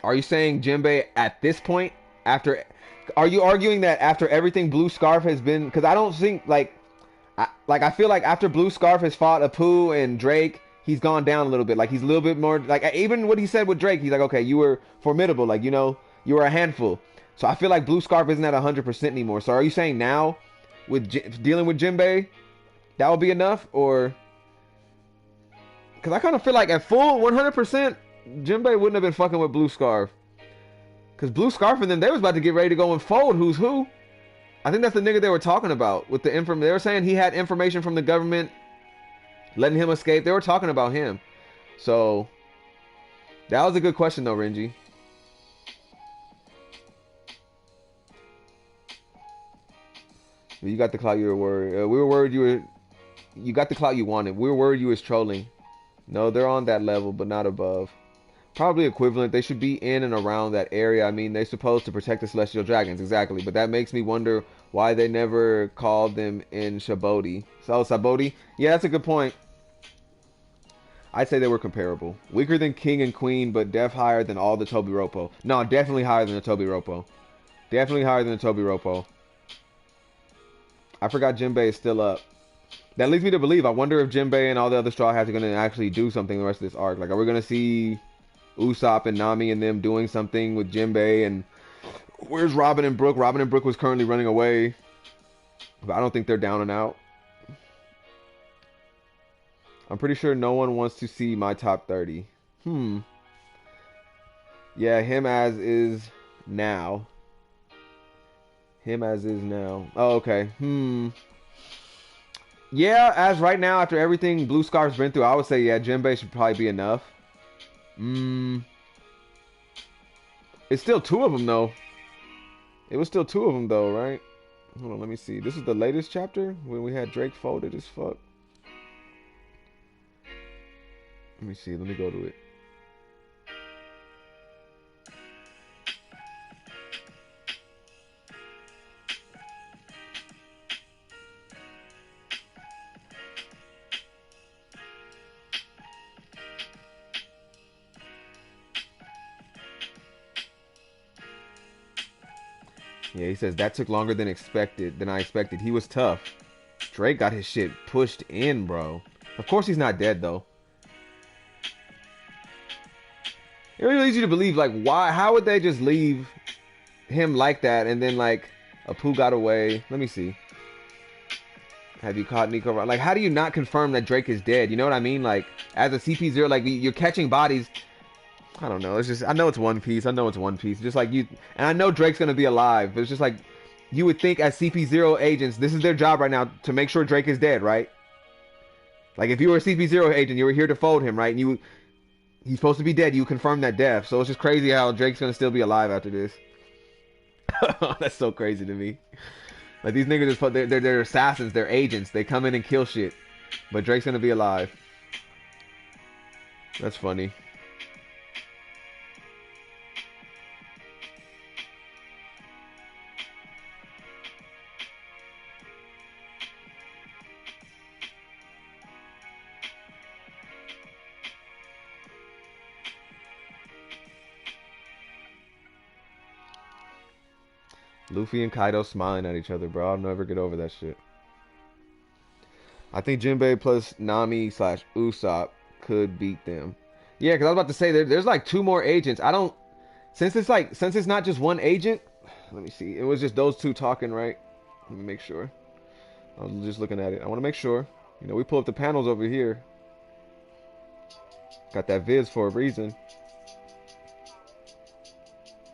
A: Are you saying Jinbei at this point? Are you arguing that after everything blue scarf has been? Because I don't think I feel like after blue scarf has fought Apu and Drake, he's gone down a little bit. Like he's a little bit more like even what he said with Drake. He's like, okay, you were formidable. Like you were a handful. So I feel like blue scarf isn't at 100% anymore. So are you saying now, with dealing with Jinbei, that would be enough, or? Because I kind of feel like at full 100%, Jinbei wouldn't have been fucking with blue scarf. Because blue scarf and them, they was about to get ready to go and fold who's who. I think that's the nigga they were talking about with the information. They were saying he had information from the government letting him escape. They were talking about him. So that was a good question though, Renji. You got the clout you were worried. We were worried you got the clout you wanted. We were worried you was trolling. No, they're on that level, but not above. Probably equivalent. They should be in and around that area. I mean, they're supposed to protect the Celestial Dragons, exactly. But that makes me wonder why they never called them in Shabodi. So, Sabodi? Yeah, that's a good point. I'd say they were comparable. Weaker than King and Queen, but higher than all the Tobi Roppo. No, definitely higher than the Tobi Roppo. Definitely higher than the Tobi Roppo. I forgot Jinbei is still up. That leads me to believe. I wonder if Jinbei and all the other Straw Hats are going to actually do something the rest of this arc. Like, are we going to see Usopp and Nami and them doing something with Jinbei? And where's Robin and Brook? Robin and Brook was currently running away. But I don't think they're down and out. I'm pretty sure no one wants to see my top 30. Yeah, him as is now. Him as is now. Oh, okay. Yeah, as right now, after everything Blue Scarf's been through, I would say, yeah, Jinbei should probably be enough. It's still two of them, though. It was still two of them, though, right? Hold on, let me see. This is the latest chapter when we had Drake folded as fuck. Let me see. Let me go to it. Yeah, he says that took longer than I expected. He was tough. Drake got his shit pushed in, bro. Of course he's not dead though. It really leads you to believe, like, why? How would they just leave him like that, and then like Apu got away? Let me see. Have you caught Nico? Like, how do you not confirm that Drake is dead? You know what I mean? Like, as a CP0, like you're catching bodies. I don't know. It's just, I know it's One Piece. I know it's One Piece. Just like you, and I know Drake's gonna be alive. But it's just like you would think as CP0 agents, this is their job right now to make sure Drake is dead, right? Like if you were a CP0 agent, you were here to fold him, right? And he's supposed to be dead. You confirm that death. So it's just crazy how Drake's gonna still be alive after this. That's so crazy to me. Like these niggas just they're assassins, they're agents. They come in and kill shit. But Drake's gonna be alive. That's funny. Luffy and Kaido smiling at each other, bro. I'll never get over that shit. I think Jinbei plus Nami slash Usopp could beat them. Yeah, because I was about to say there's like two more agents. I don't since it's not just one agent. Let me see. It was just those two talking, right? Let me make sure. I was just looking at it. I want to make sure. You know, we pull up the panels over here. Got that viz for a reason.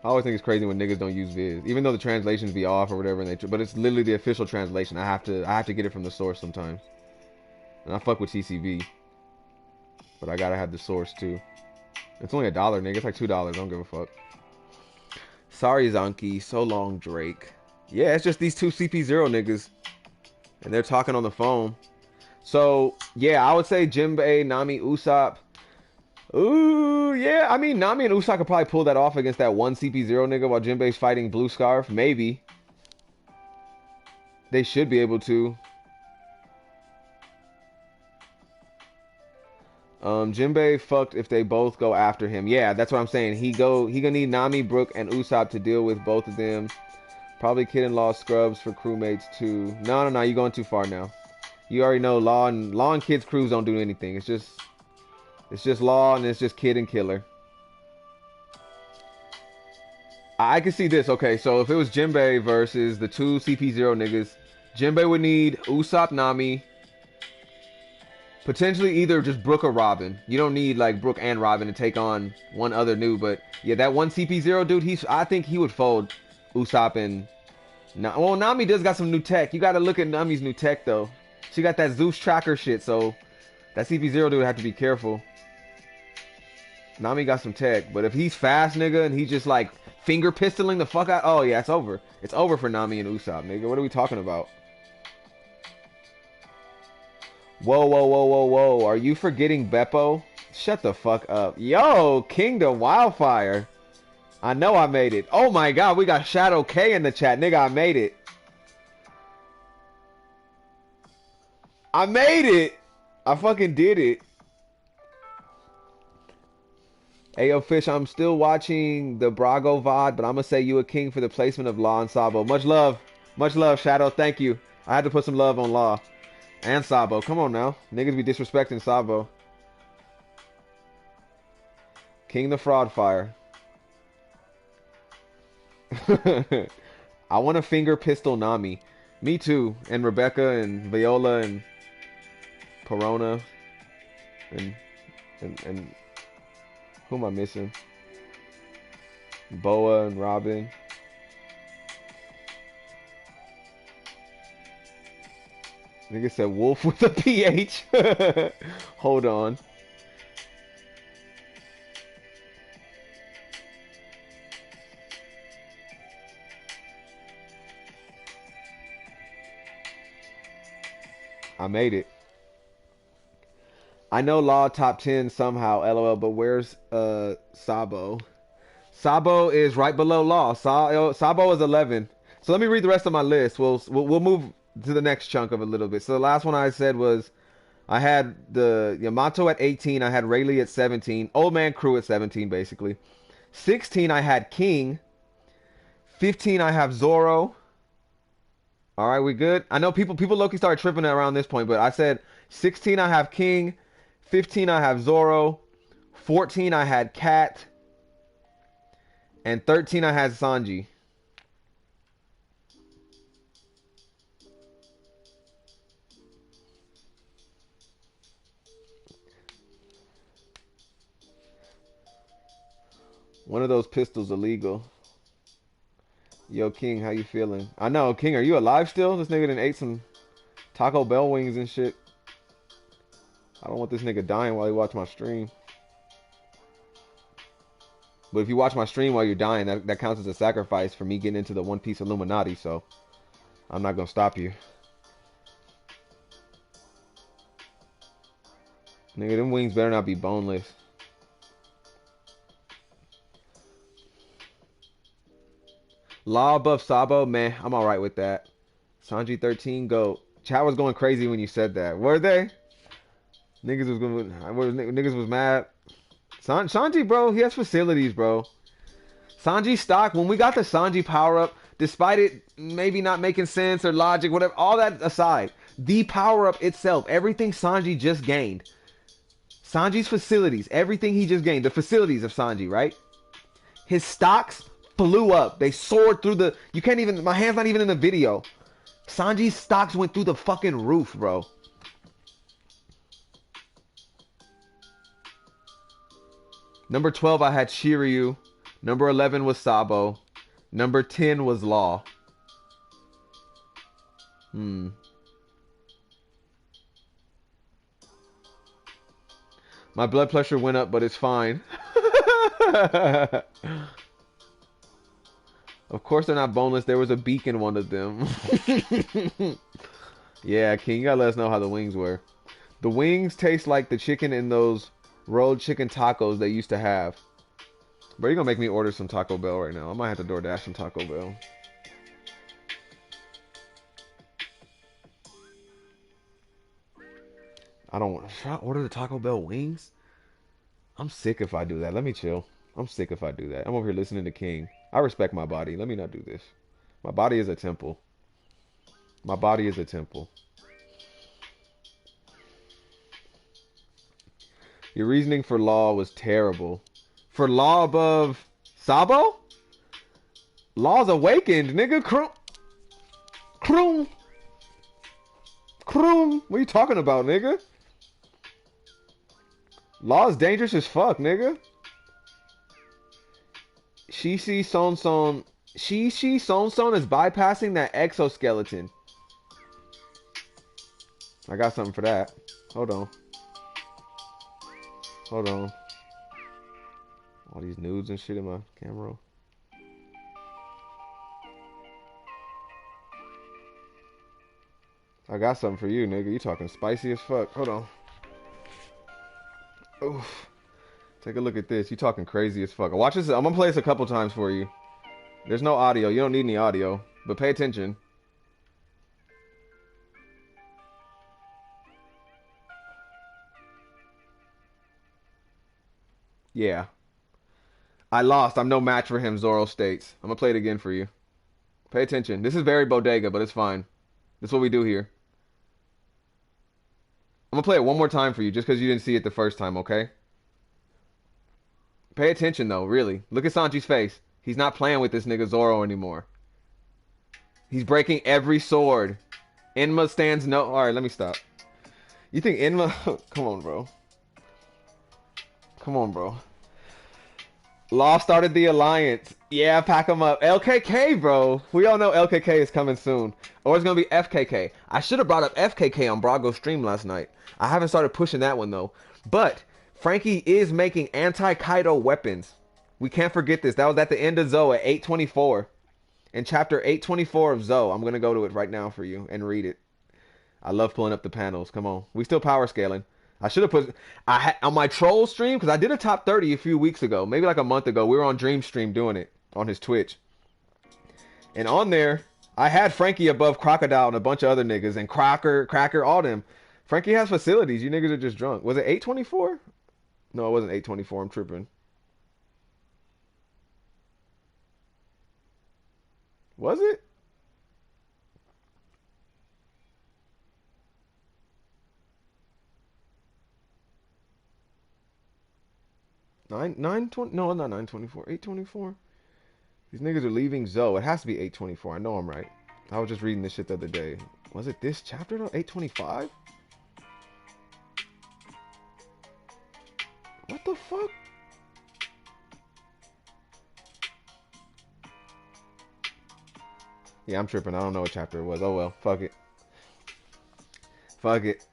A: I always think it's crazy when niggas don't use viz, even though the translations be off or whatever. But it's literally the official translation. I have to get it from the source sometimes. And I fuck with TCV, but I gotta have the source too. It's only $1, nigga. It's like $2. I don't give a fuck. Sorry, Zanki. So long, Drake. Yeah, it's just these two CP0 niggas, and they're talking on the phone. So yeah, I would say Jinbei, Nami, Usopp. Ooh, yeah. I mean, Nami and Usopp could probably pull that off against that one CP0 nigga while Jinbei's fighting Blue Scarf. Maybe. They should be able to. Jinbei fucked if they both go after him. Yeah, that's what I'm saying. He gonna need Nami, Brook, and Usopp to deal with both of them. Probably Kid and Law scrubs for crewmates too. No, you're going too far now. You already know Law and Kid's crews don't do anything. It's just Law and it's just Kid and Killer. I can see this. Okay, so if it was Jinbei versus the two CP0 niggas, Jinbei would need Usopp, Nami, potentially either just Brook or Robin. You don't need like Brook and Robin to take on one other new, but yeah, that one CP0 dude, I think he would fold Usopp and well, Nami does got some new tech. You got to look at Nami's new tech though. She got that Zeus tracker shit, so that CP0 dude would have to be careful. Nami got some tech, but if he's fast, nigga, and he's just like finger pistoling the fuck out, oh yeah, it's over. It's over for Nami and Usopp, nigga. What are we talking about? Whoa. Are you forgetting Beppo? Shut the fuck up. Yo, Kingdom Wildfire. I know I made it. Oh my god, we got Shadow K in the chat. Nigga, I made it. I made it. I fucking did it. Ayo, Fish, I'm still watching the Brago VOD, but I'm gonna say you a king for the placement of Law and Sabo. Much love, Shadow. Thank you. I had to put some love on Law and Sabo. Come on now. Niggas be disrespecting Sabo. King the Fraud Fire. I want to finger pistol Nami. Me too. And Rebecca and Viola and Perona. And who am I missing? Boa and Robin. Nigga said wolf with a PH. Hold on. I made it. I know Law top 10 somehow, LOL, but where's Sabo? Sabo is right below Law. Sabo is 11. So let me read the rest of my list. We'll move to the next chunk of a little bit. So the last one I said was I had the Yamato at 18. I had Rayleigh at 17. Old Man Crew at 17, basically. 16, I had King. 15, I have Zorro. All right, we good? I know people low-key started tripping around this point, but I said 16, I have King. 15, I have Zorro. 14, I had Cat. And 13 I had Sanji. One of those pistols illegal. Yo, King, how you feeling? I know, King, are you alive still? This nigga done ate some Taco Bell wings and shit. I don't want this nigga dying while he watch my stream. But if you watch my stream while you're dying, that counts as a sacrifice for me getting into the One Piece Illuminati, so I'm not gonna stop you. Nigga, them wings better not be boneless. Law above Sabo, man, I'm alright with that. Sanji 13, go. Chat was going crazy when you said that. Were they? Niggas was mad. Sanji, bro, he has facilities, bro. Sanji stock, when we got the Sanji power-up, despite it maybe not making sense or logic, whatever, all that aside, the power-up itself, everything Sanji just gained, Sanji's facilities, everything he just gained, the facilities of Sanji, right? His stocks flew up. They soared through the... You can't even... My hand's not even in the video. Sanji's stocks went through the fucking roof, bro. Number 12, I had Shiryu. Number 11 was Sabo. Number 10 was Law. My blood pressure went up, but it's fine. Of course they're not boneless. There was a beak in one of them. Yeah, King, you gotta let us know how the wings were. The wings taste like the chicken in those rolled chicken tacos they used to have. Bro, you're gonna make me order some Taco Bell right now. I might have to DoorDash some Taco Bell. I don't want... Should I order the Taco Bell wings? I'm sick if I do that. Let me chill. I'm sick if I do that. I'm over here listening to King. I respect my body. Let me not do this. My body is a temple. My body is a temple. Your reasoning for Law was terrible. For Law above Sabo? Law's awakened, nigga. Kroom. What are you talking about, nigga? Law's dangerous as fuck, nigga. Shishi Son Son is bypassing that exoskeleton. I got something for that. Hold on. All these nudes and shit in my camera. I got something for you, nigga. You talking spicy as fuck. Hold on. Oof. Take a look at this. You talking crazy as fuck. Watch this. I'm gonna play this a couple times for you. There's no audio. You don't need any audio. But pay attention. Yeah. I lost. I'm no match for him, Zorro states. I'm gonna play it again for you. Pay attention. This is very bodega, but it's fine. This is what we do here. I'm gonna play it one more time for you, just because you didn't see it the first time, okay? Pay attention, though, really. Look at Sanji's face. He's not playing with this nigga Zorro anymore. He's breaking every sword. Enma stands no... Alright, let me stop. You think Enma... Come on, bro. Come on, bro. Law started the alliance. Yeah, pack him up. LKK, bro. We all know LKK is coming soon. Or it's going to be FKK. I should have brought up FKK on Brago's stream last night. I haven't started pushing that one, though. But Frankie is making anti-Kaido weapons. We can't forget this. That was at the end of Zoe at 824. In chapter 824 of Zoe. I'm going to go to it right now for you and read it. I love pulling up the panels. Come on. We still power scaling. I should have put... on my troll stream, because I did a top 30 a few weeks ago. Maybe like a month ago. We were on Dream Stream doing it. On his Twitch. And on there, I had Frankie above Crocodile and a bunch of other niggas. And Cracker, all them. Frankie has facilities. You niggas are just drunk. Was it 824? No, it wasn't 824. I'm tripping. Was it? Nine 20? No, not 924. 824. These niggas are leaving Zoe. It has to be 824. I know I'm right. I was just reading this shit the other day. Was it this chapter though? 825? What the fuck? Yeah, I'm tripping. I don't know what chapter it was. Oh well. Fuck it. Fuck it.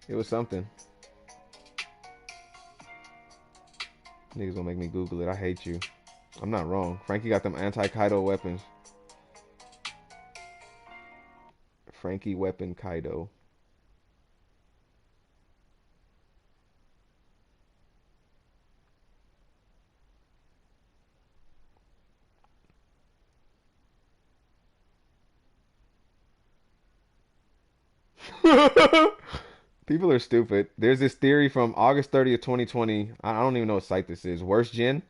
A: It was something. Niggas gonna make me Google it. I hate you. I'm not wrong. Frankie got them anti-Kaido weapons. Frankie weapon Kaido. People are stupid. There's this theory from August 30th, 2020. I don't even know what site this is. Worst Gin.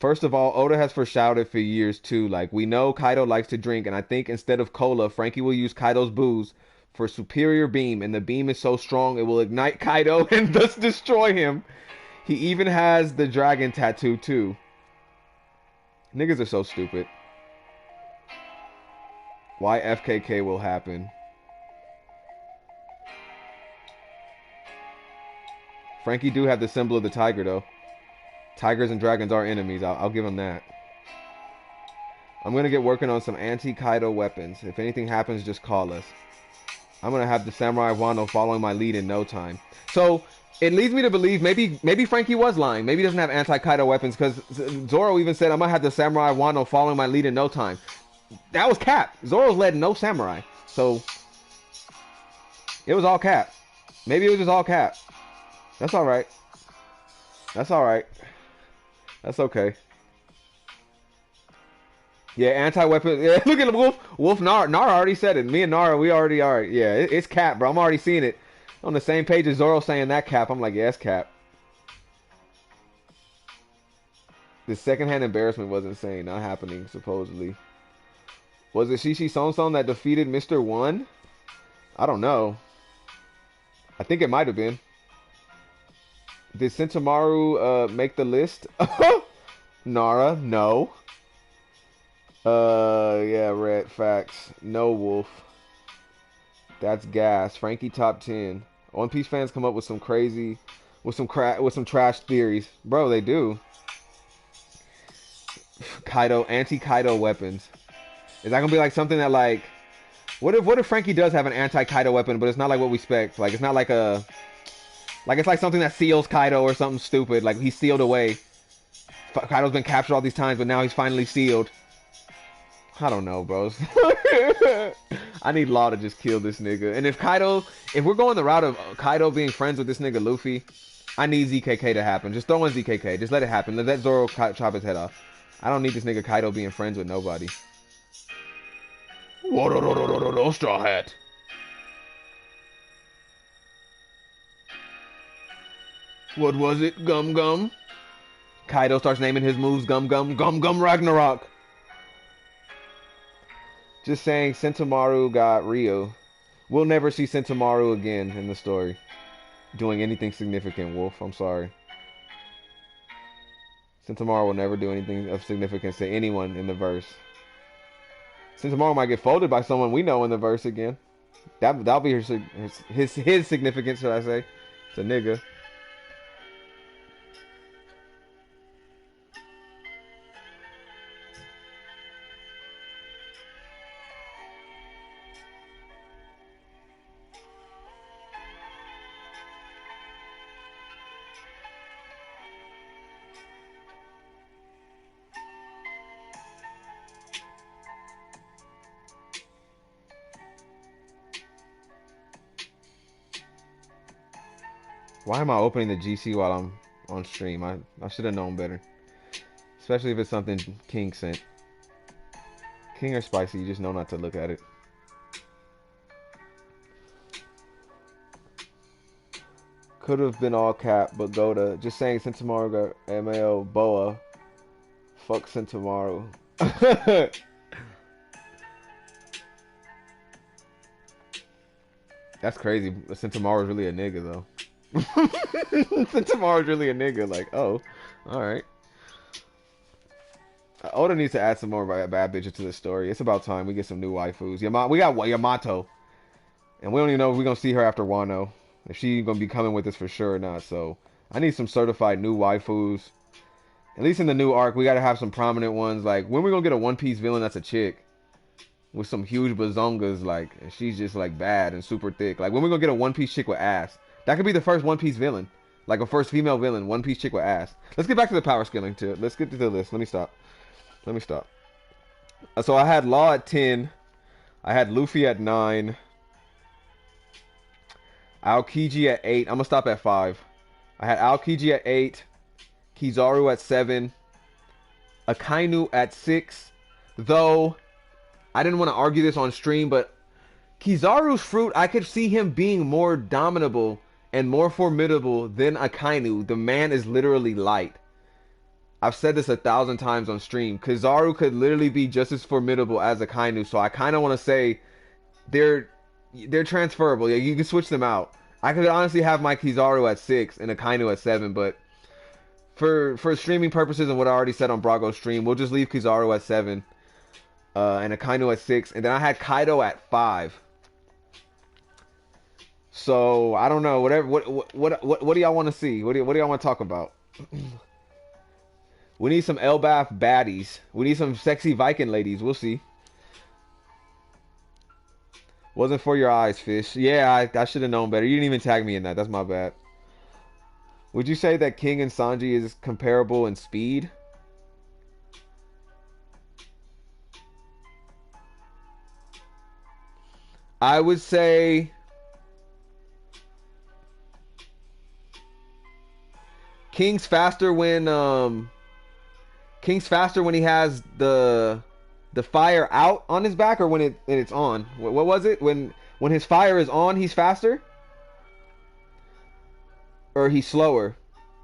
A: First of all, Oda has foreshadowed for years too. Like, we know Kaido likes to drink, and I think instead of cola, Frankie will use Kaido's booze for superior beam, and the beam is so strong it will ignite Kaido and thus destroy him. He even has the dragon tattoo too. Niggas are so stupid. Why FKK will happen. Frankie do have the symbol of the tiger though. Tigers and dragons are enemies. I'll give him that. I'm gonna get working on some anti-Kaido weapons. If anything happens, just call us. I'm gonna have the Samurai Wano following my lead in no time. So it leads me to believe maybe Frankie was lying. Maybe he doesn't have anti-Kaido weapons because Zorro even said I'm gonna have the Samurai Wano following my lead in no time. That was cap. Zorro's led no samurai, so it was all cap. Maybe it was just all cap. That's all right. That's all right. That's okay. Yeah, anti-weapon. Yeah, look at Wolf. Wolf Nara already said it. Me and Nara, we already are. Yeah, it's cap, bro. I'm already seeing it on the same page as Zorro saying that cap. I'm like, yeah, it's cap. The secondhand embarrassment was insane. Not happening, supposedly. Was it Shishi Son that defeated Mr. One? I don't know. I think it might have been. Did Sentomaru make the list? Nara, no. Yeah, red facts. No, Wolf. That's gas. Frankie top 10. One Piece fans come up with some crazy, with some trash theories, bro. They do. Kaido, anti-Kaido weapons. Is that gonna be like something that like, what if Frankie does have an anti-Kaido weapon, but it's not like what we expect? Like it's not like a, like it's like something that seals Kaido or something stupid. Like he's sealed away. Kaido's been captured all these times, but now he's finally sealed. I don't know, bros. I need Law to just kill this nigga. And if we're going the route of Kaido being friends with this nigga Luffy, I need ZKK to happen. Just throw in ZKK. Just let it happen. Let Zorro chop his head off. I don't need this nigga Kaido being friends with nobody. Straw Hat. What was it? Gum Gum? Kaido starts naming his moves Gum Gum. Gum Gum Ragnarok. Just saying Sentomaru got Rio. We'll never see Sentomaru again in the story. Doing anything significant, Wolf. I'm sorry. Sentomaru will never do anything of significance to anyone in the verse. Sentomaru might get folded by someone we know in the verse again. That'll be his significance, should I say. It's a nigga. Why am I opening the GC while I'm on stream? I should have known better. Especially if it's something King sent. King or Spicy, you just know not to look at it. Could have been all cap, but go to just saying Sentomaru got MAO Boa. Fuck Sentomaru. That's crazy. Sentomaru's really a nigga though. Sentomaru's really a nigga. Like, oh, all right. Oda needs to add some more bad bitches to the story. It's about time we get some new waifus. We got Yamato, and we don't even know if we're gonna see her after Wano. If she's gonna be coming with us for sure or not. So I need some certified new waifus. At least in the new arc, we gotta have some prominent ones. Like when we gonna get a One Piece villain that's a chick with some huge bazongas, like and she's just like bad and super thick. Like when we gonna get a One Piece chick with ass? That could be the first One Piece villain. Like a first female villain, One Piece chick with ass. Let's get back to the power scaling too. Let's get to the list. Let me stop. So I had Law at 10. I had Luffy at 9. Aokiji at 8. I'm gonna stop at 5. I had Aokiji at 8. Kizaru at 7. Akainu at 6. Though I didn't want to argue this on stream, but Kizaru's fruit, I could see him being more dominable and more formidable than Akainu. The man is literally light. I've said this 1,000 times on stream. Kizaru could literally be just as formidable as Akainu, so I kind of want to say they're transferable. Yeah, you can switch them out. I could honestly have my Kizaru at 6 and Akainu at 7, but for streaming purposes and what I already said on Brago's stream, we'll just leave Kizaru at 7 and Akainu at 6, and then I had Kaido at 5. So I don't know. Whatever. What do y'all want to see? What do y'all want to talk about? We need some Elbaf baddies. We need some sexy Viking ladies. We'll see. Wasn't for your eyes, Fish. Yeah, I should have known better. You didn't even tag me in that. That's my bad. Would you say that King and Sanji is comparable in speed? I would say King's faster when he has the fire out on his back, or when it's on. What was it? When his fire is on, he's faster, or he's slower.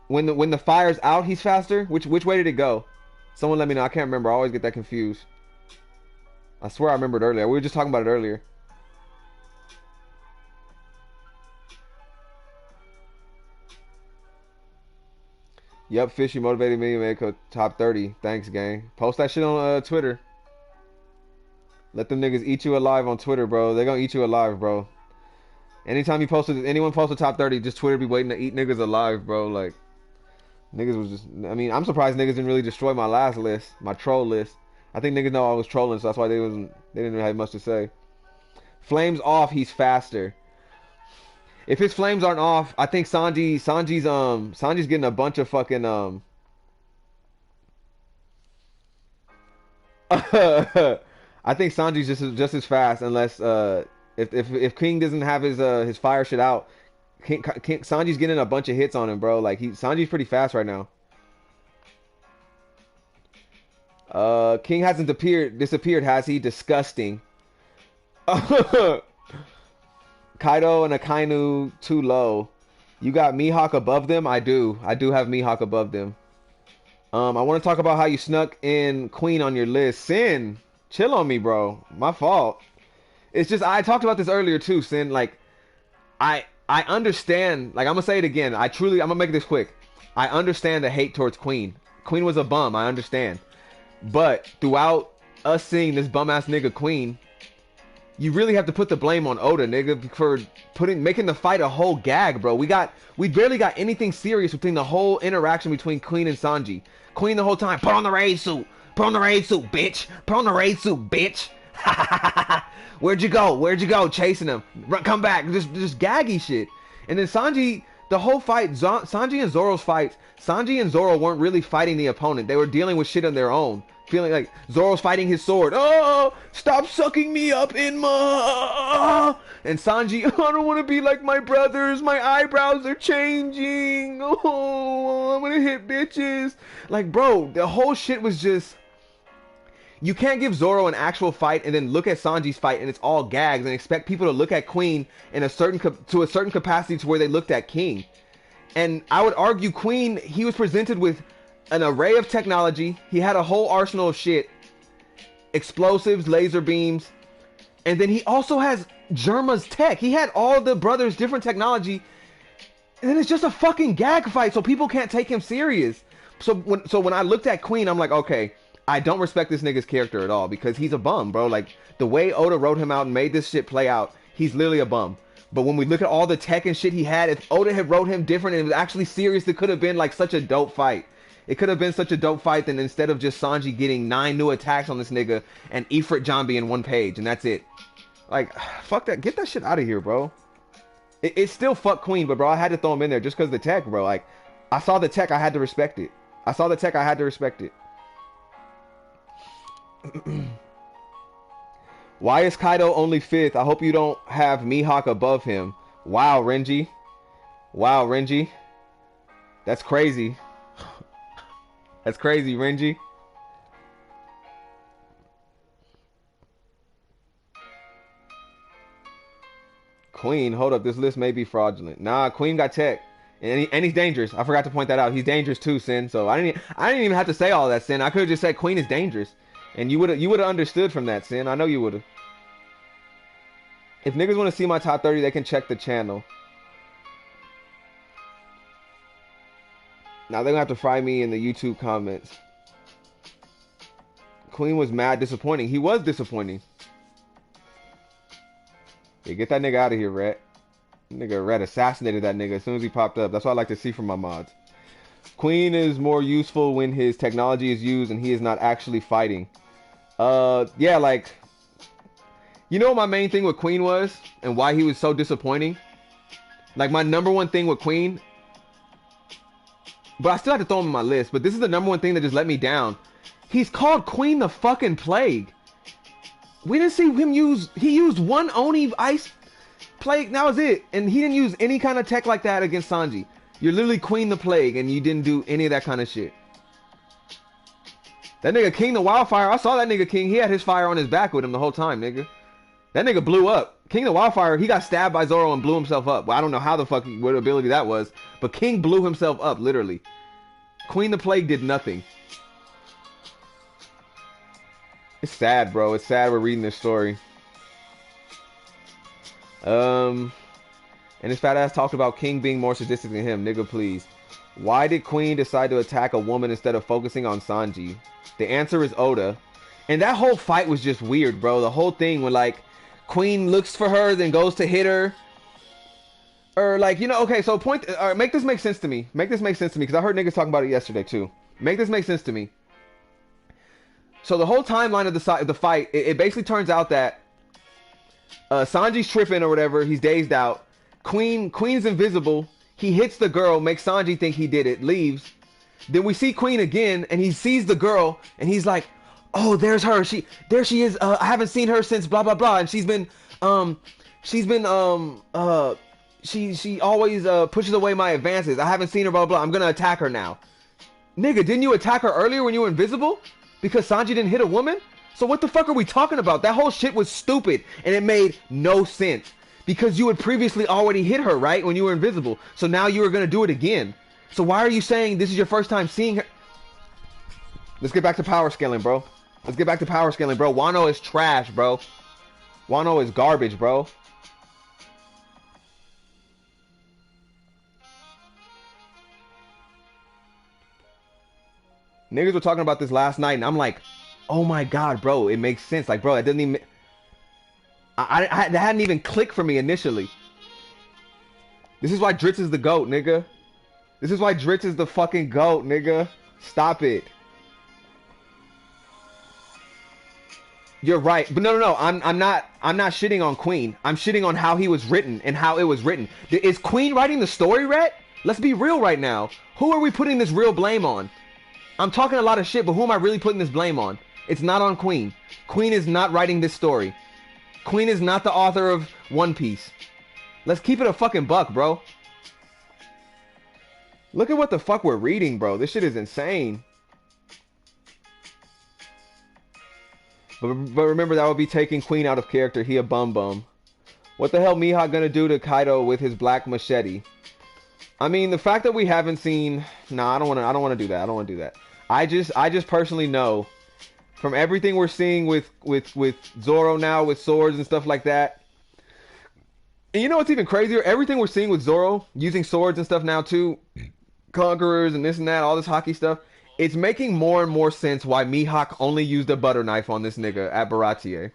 A: When the fire's out, he's faster. Which way did it go? Someone let me know. I can't remember. I always get that confused. I swear I remembered earlier. We were just talking about it earlier. Yep, Fish, you motivated me to make a top 30. Thanks, gang. Post that shit on Twitter. Let them niggas eat you alive on Twitter, bro. They gonna eat you alive, bro. Anytime anyone posts a top 30, just Twitter be waiting to eat niggas alive, bro. Like, niggas was just... I mean, I'm surprised niggas didn't really destroy my last list, my troll list. I think niggas know I was trolling, so that's why they didn't really have much to say. Flames off, he's faster. If his flames aren't off, I think Sanji's getting a bunch of fucking I think Sanji's just as fast, unless if King doesn't have his fire shit out. Sanji's getting a bunch of hits on him, bro. Like Sanji's pretty fast right now. King hasn't disappeared, has he? Disgusting. Kaido and Akainu too low. You got Mihawk above them? I do have Mihawk above them. I want to talk about how you snuck in Queen on your list. Sin, chill on me, bro. My fault. It's just I talked about this earlier too, Sin. Like I understand. Like I'm gonna say it again. I'm gonna make this quick. I understand the hate towards Queen. Queen was a bum. I understand. But throughout us seeing this bum ass nigga Queen, you really have to put the blame on Oda, nigga, for making the fight a whole gag, bro. We barely got anything serious between the whole interaction between Queen and Sanji. Queen the whole time, put on the raid suit, bitch, put on the raid suit, bitch. Where'd you go? Chasing him, come back, just gaggy shit. And then Sanji, the whole fight, Sanji and Zoro's fights, Sanji and Zorro weren't really fighting the opponent. They were dealing with shit on their own. Feeling like Zoro's fighting his sword. Oh, stop sucking me up in my... And Sanji, I don't want to be like my brothers. My eyebrows are changing. Oh, I'm going to hit bitches. Like, bro, the whole shit was just... You can't give Zorro an actual fight and then look at Sanji's fight and it's all gags and expect people to look at Queen in a certain capacity to where they looked at King. And I would argue Queen, he was presented with an array of technology. He had a whole arsenal of shit. Explosives, laser beams. And then he also has Germa's tech. He had all the brothers' different technology. And then it's just a fucking gag fight, so people can't take him serious. So when I looked at Queen, I'm like, okay, I don't respect this nigga's character at all because he's a bum, bro. Like, the way Oda wrote him out and made this shit play out, he's literally a bum. But when we look at all the tech and shit he had, if Oda had wrote him different and it was actually serious, it could have been like such a dope fight. It could have been such a dope fight than instead of just Sanji getting 9 new attacks on this nigga and Ifrit Jambi in 1 page, and that's it. Like, fuck that. Get that shit out of here, bro. It's still fuck Queen, but bro, I had to throw him in there just because of the tech, bro. Like, I saw the tech, I had to respect it. I saw the tech, I had to respect it. Why is Kaido only 5th? I hope you don't have Mihawk above him. Wow, Renji. Wow, Renji. That's crazy. That's crazy, Renji. Queen, hold up. This list may be fraudulent. Nah, Queen got tech. And he's dangerous. I forgot to point that out. He's dangerous too, Sin. So I didn't even have to say all that, Sin. I could have just said Queen is dangerous. And you would have understood from that, Sin. I know you would have. If niggas want to see my top 30, they can check the channel. Now they're gonna have to fry me in the YouTube comments. Queen was mad disappointing. He was disappointing. Yeah, get that nigga out of here, Rat. Nigga Rat assassinated that nigga as soon as he popped up. That's what I like to see from my mods. Queen is more useful when his technology is used and he is not actually fighting. Yeah, like, you know what my main thing with Queen was and why he was so disappointing? Like, my number one thing with Queen, but I still have to throw him on my list, but this is the number one thing that just let me down. He's called Queen the fucking Plague. We didn't see him he used 1 Oni ice plague, that was it. And he didn't use any kind of tech like that against Sanji. You're literally Queen the Plague and you didn't do any of that kind of shit. That nigga King the Wildfire, I saw that nigga King, he had his fire on his back with him the whole time, nigga. That nigga blew up. King the Wildfire, he got stabbed by Zorro and blew himself up. Well, I don't know how the fuck, what ability that was, but King blew himself up, literally. Queen the Plague did nothing. It's sad, bro. It's sad we're reading this story. And his fat ass talked about King being more sadistic than him. Nigga, please. Why did Queen decide to attack a woman instead of focusing on Sanji? The answer is Oda. And that whole fight was just weird, bro. The whole thing when, like, Queen looks for her, then goes to hit her. Or, like, you know, okay, so make this make sense to me. Make this make sense to me, because I heard niggas talking about it yesterday, too. Make this make sense to me. So the whole timeline of the fight, it basically turns out that Sanji's tripping or whatever. He's dazed out. Queen's invisible. He hits the girl, makes Sanji think he did it, leaves. Then we see Queen again, and he sees the girl, and he's like, "Oh, there's her. There she is. I haven't seen her since blah blah blah." And she always pushes away my advances. I haven't seen her blah blah. I'm gonna attack her now. Nigga, didn't you attack her earlier when you were invisible? Because Sanji didn't hit a woman? So what the fuck are we talking about? That whole shit was stupid, and it made no sense. Because you had previously already hit her, right? When you were invisible. So now you were going to do it again. So why are you saying this is your first time seeing her? Let's get back to power scaling, bro. Let's get back to power scaling, bro. Wano is trash, bro. Wano is garbage, bro. Niggas were talking about this last night, and I'm like, oh my god, bro, it makes sense. Like, bro, it doesn't even... that hadn't even clicked for me initially. This is why Dritz is the GOAT, nigga. This is why Dritz is the fucking GOAT, nigga. Stop it. You're right. But no. I'm not shitting on Queen. I'm shitting on how he was written and how it was written. Is Queen writing the story, Rhett? Let's be real right now. Who are we putting this real blame on? I'm talking a lot of shit, but who am I really putting this blame on? It's not on Queen. Queen is not writing this story. Queen is not the author of One Piece. Let's keep it a fucking buck, bro. Look at what the fuck we're reading, bro. This shit is insane. But remember, that would be taking Queen out of character. He a bum. What the hell Mihawk gonna do to Kaido with his black machete? I mean, the fact that we haven't seen... Nah, I don't want to do that. I don't want to do that. I just personally know from everything we're seeing with Zorro now, with swords and stuff like that. And you know what's even crazier? Everything we're seeing with Zorro using swords and stuff now too, conquerors and this and that, all this hockey stuff. It's making more and more sense why Mihawk only used a butter knife on this nigga at Baratier.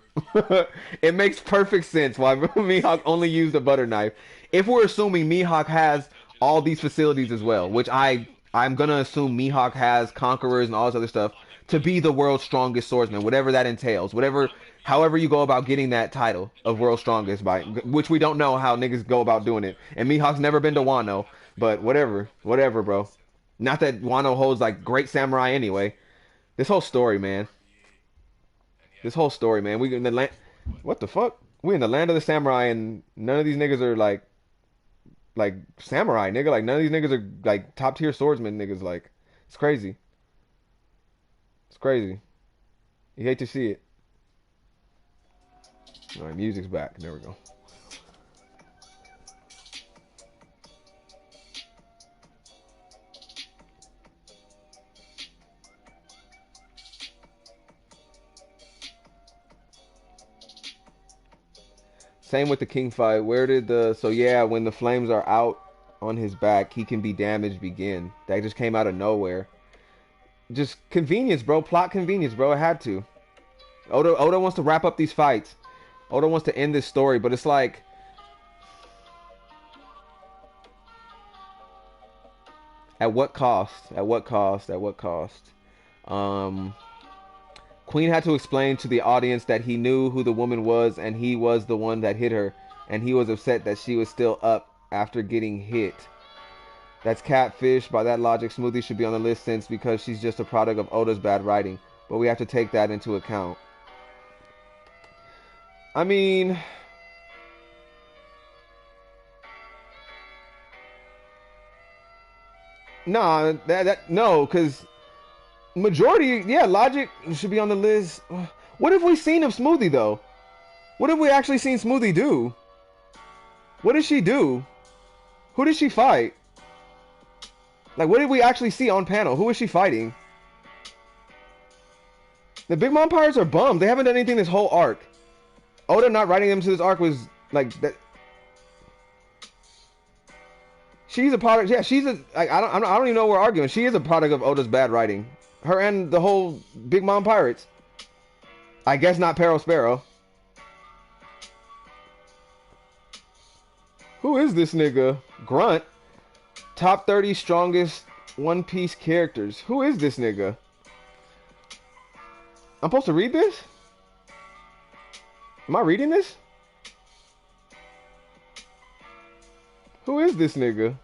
A: It makes perfect sense why Mihawk only used a butter knife. If we're assuming Mihawk has all these facilities as well, which I'm gonna assume Mihawk has conquerors and all this other stuff to be the world's strongest swordsman, whatever that entails, whatever, however you go about getting that title of world's strongest, by which we don't know how niggas go about doing it. And Mihawk's never been to Wano, but whatever, bro. Not that Wano holds like great samurai anyway. This whole story, man. This whole story, man. We in the land. What the fuck? We in the land of the samurai, and none of these niggas are like samurai, nigga. Like none of these niggas are like top tier swordsmen, niggas. Like it's crazy. It's crazy. You hate to see it. All right, music's back. There we go. Same with the king fight. Where did the... So yeah, when the flames are out on his back, he can be damaged begin. That just came out of nowhere. Just convenience, bro. Plot convenience, bro. It had to. Oda wants to wrap up these fights. Oda wants to end this story, but it's like... At what cost? At what cost? At what cost? Queen had to explain to the audience that he knew who the woman was and he was the one that hit her, and he was upset that she was still up after getting hit. That's catfish. By that logic, Smoothie should be on the list since because she's just a product of Oda's bad writing, but we have to take that into account. I mean... Nah, no, because... Majority, yeah, logic should be on the list. What have we seen of Smoothie, though? What have we actually seen Smoothie do? What did she do? Who did she fight? Like, what did we actually see on panel? Who is she fighting? The Big Mom Pirates are bummed. They haven't done anything this whole arc. Oda not writing them to this arc was, like, that... She's a product, yeah, she's a... Like, I don't even know what we're arguing. She is a product of Oda's bad writing. Her and the whole Big Mom Pirates. I guess not Pero Sparrow. Who is this nigga? Grunt. Top 30 strongest One Piece characters. Who is this nigga? I'm supposed to read this? Am I reading this? Who is this nigga?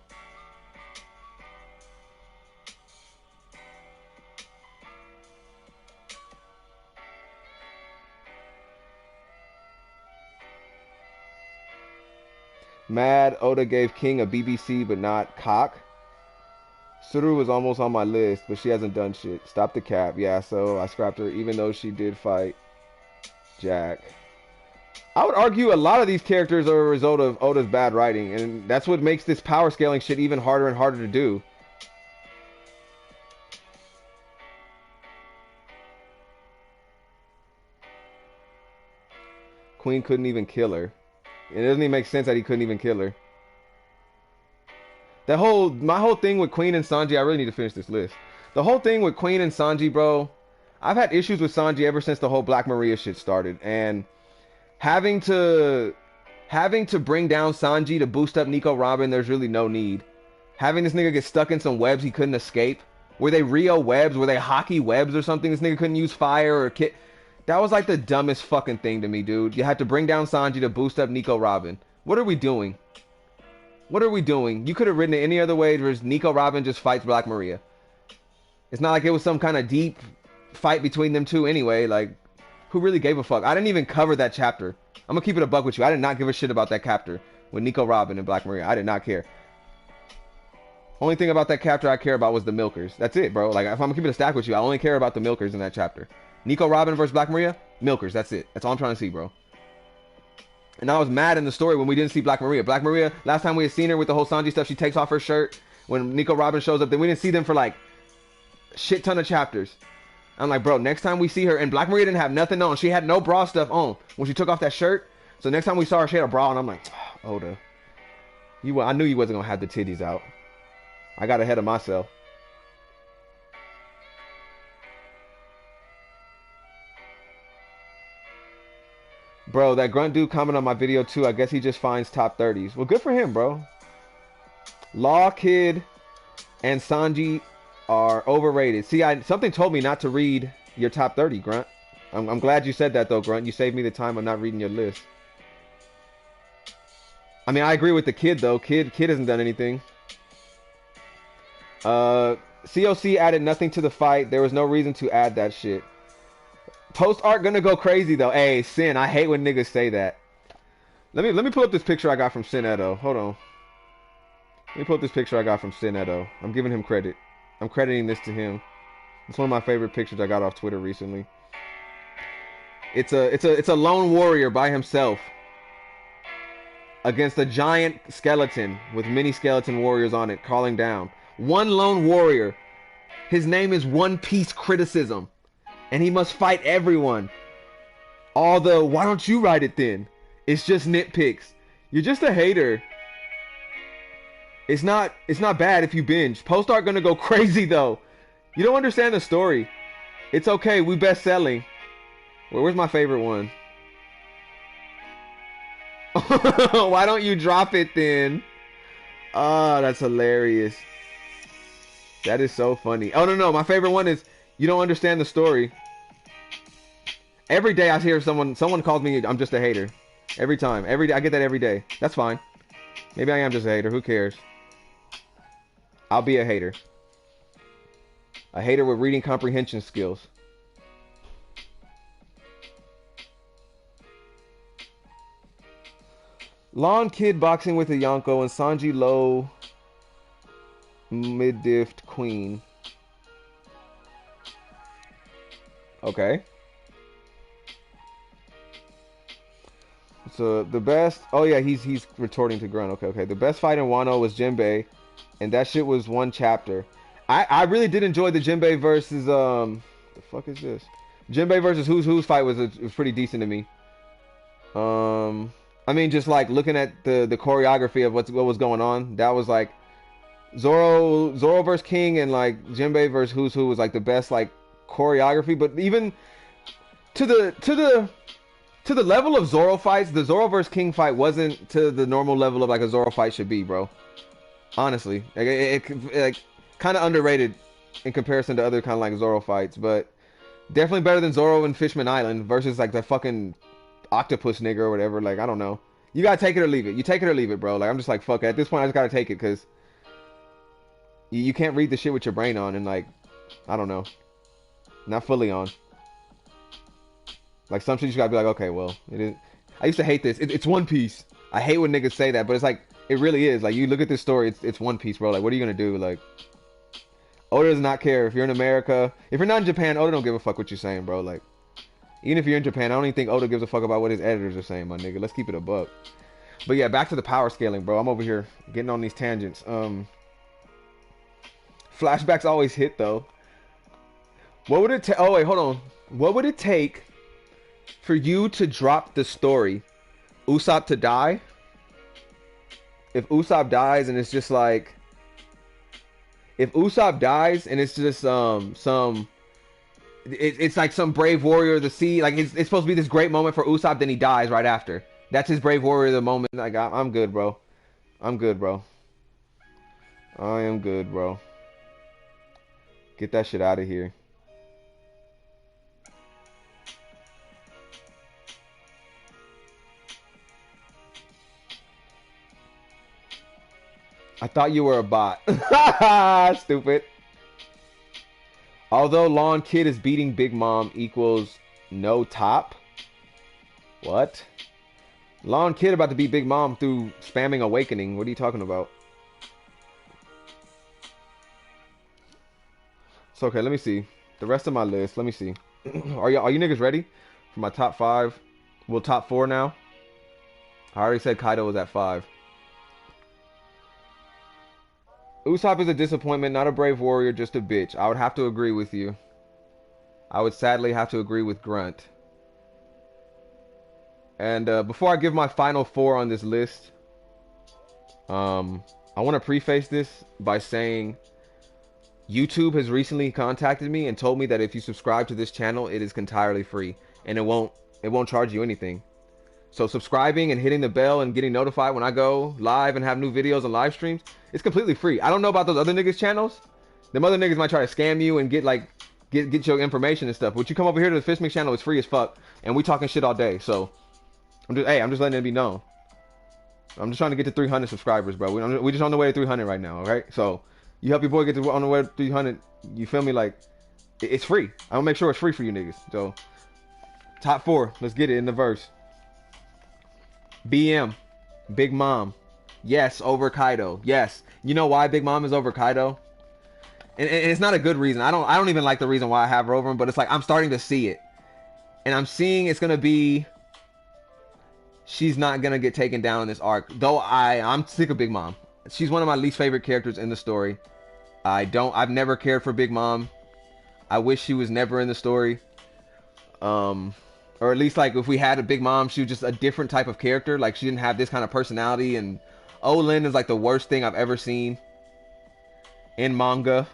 A: Mad Oda gave King a BBC but not cock. Suru was almost on my list, but she hasn't done shit. Stop the cap. Yeah, so I scrapped her even though she did fight Jack. I would argue a lot of these characters are a result of Oda's bad writing, and that's what makes this power scaling shit even harder and harder to do. Queen couldn't even kill her. It doesn't even make sense that he couldn't even kill her. My whole thing with Queen and Sanji, I really need to finish this list. The whole thing with Queen and Sanji, bro, I've had issues with Sanji ever since the whole Black Maria shit started, and having to bring down Sanji to boost up Nico Robin, there's really no need. Having this nigga get stuck in some webs he couldn't escape. Were they Rio webs? Were they hockey webs or something? This nigga couldn't use fire or kit. That was like the dumbest fucking thing to me, dude. You had to bring down Sanji to boost up Nico Robin. What are we doing? What are we doing? You could have written it any other way. There's Nico Robin just fights Black Maria. It's not like it was some kind of deep fight between them two anyway. Like, who really gave a fuck? I didn't even cover that chapter. I'm gonna keep it a buck with you. I did not give a shit about that chapter with Nico Robin and Black Maria. I did not care. Only thing about that chapter I care about was the Milkers. That's it, bro. Like, if I'm gonna keep it a stack with you, I only care about the Milkers in that chapter. Nico Robin versus Black Maria, Milkers. That's it. That's all I'm trying to see, bro. And I was mad in the story when we didn't see Black Maria. Black Maria, last time we had seen her with the whole Sanji stuff, she takes off her shirt. When Nico Robin shows up, then we didn't see them for like a shit ton of chapters. I'm like, bro, next time we see her, and Black Maria didn't have nothing on. She had no bra stuff on when she took off that shirt. So next time we saw her, she had a bra on. I'm like, oh, Oda, I knew you wasn't gonna have the titties out. I got ahead of myself. Bro, that grunt dude commented on my video too. I guess he just finds top 30s. Well, good for him, bro. Law Kid and Sanji are overrated. See, something told me not to read your top 30, Grunt. I'm glad you said that, though, Grunt. You saved me the time of not reading your list. I mean, I agree with the Kid, though. Kid hasn't done anything. COC added nothing to the fight. There was no reason to add that shit. Post art gonna go crazy, though. Hey, Sin, I hate when niggas say that. Let me pull up this picture I got from Sin Edo. Hold on. Let me pull up this picture I got from Sin Edo. I'm giving him credit. I'm crediting this to him. It's one of my favorite pictures I got off Twitter recently. It's a lone warrior by himself against a giant skeleton with many skeleton warriors on it calling down. One lone warrior. His name is One Piece Criticism. And he must fight everyone. All the, why don't you write it then? It's just nitpicks. You're just a hater. It's not bad if you binge. Post art gonna go crazy though. You don't understand the story. It's okay, we best selling. Where's my favorite one? Why don't you drop it then? Oh, that's hilarious. That is so funny. Oh no, my favorite one is you don't understand the story. Every day I hear someone calls me I'm just a hater. Every time. Every day I get that every day. That's fine. Maybe I am just a hater. Who cares? I'll be a hater. A hater with reading comprehension skills. Lawn Kid boxing with a Yonko and Sanji low mid-diffed queen. Okay. So the best, oh yeah, he's retorting to Grunt. Okay. The best fight in Wano was Jinbei, and that shit was one chapter. I really did enjoy the Jinbei versus the fuck is this? Jinbei versus Who's fight was pretty decent to me. I mean, just like looking at the choreography of what was going on, that was like Zorro versus King and like Jinbei versus Who was like the best like choreography. But even to the level of Zorro fights, the Zorro versus King fight wasn't to the normal level of like a Zorro fight should be, bro. Honestly, like it kind of underrated in comparison to other kind of like Zorro fights, but definitely better than Zorro and Fishman Island versus like the fucking octopus nigga or whatever. Like I don't know. You gotta take it or leave it. You take it or leave it, bro. Like I'm just like fuck it. At this point, I just gotta take it because you can't read the shit with your brain on and like I don't know, not fully on. Like some shit you gotta be like, okay, well, it is. I used to hate this. It's One Piece. I hate when niggas say that, but it's like it really is. Like you look at this story, it's One Piece, bro. Like what are you gonna do? Like Oda does not care if you're in America. If you're not in Japan, Oda don't give a fuck what you're saying, bro. Like even if you're in Japan, I don't even think Oda gives a fuck about what his editors are saying, my nigga. Let's keep it a buck. But yeah, back to the power scaling, bro. I'm over here getting on these tangents. Flashbacks always hit though. What would it take? Oh wait, hold on. What would it take for you to drop the story? Usopp to die? If Usopp dies and it's just like, if Usopp dies and it's just it's like some brave warrior of the sea, like it's supposed to be this great moment for Usopp, then he dies right after. That's his brave warrior of the moment. Like I'm good, bro. I'm good, bro. I am good, bro. Get that shit out of here. I thought you were a bot. Stupid. Although Lawn Kid is beating Big Mom equals no top. What? Lawn Kid about to beat Big Mom through spamming Awakening. What are you talking about? So okay, let me see. The rest of my list. Let me see. Are you niggas ready for my top 5? Well, top 4 now. I already said Kaido was at 5. Usopp is a disappointment, not a brave warrior, just a bitch. I would have to agree with you. I would sadly have to agree with Grunt. And before I give my final 4 on this list, I want to preface this by saying YouTube has recently contacted me and told me that if you subscribe to this channel, it is entirely free and it won't charge you anything. So subscribing and hitting the bell and getting notified when I go live and have new videos and live streams, it's completely free. I don't know about those other niggas' channels. Them other niggas might try to scam you and get like get your information and stuff. But you come over here to the Fishmixx channel, it's free as fuck, and we talking shit all day. So I'm just letting it be known. I'm just trying to get to 300 subscribers, bro. We just on the way to 300 right now, okay? So you help your boy get on the way to 300. You feel me? Like it's free. I'm gonna make sure it's free for you niggas. So top 4, let's get it in the verse. BM, Big Mom, yes, over Kaido. Yes, you know why Big Mom is over Kaido? And it's not a good reason. I don't even like the reason why I have her over him, but it's like I'm starting to see it, and I'm seeing it's gonna be. She's not gonna get taken down in this arc. Though I'm sick of Big Mom. She's one of my least favorite characters in the story. I've never cared for Big Mom. I wish she was never in the story. Or at least like if we had a Big Mom, she was just a different type of character. Like she didn't have this kind of personality. And Olin is like the worst thing I've ever seen in manga.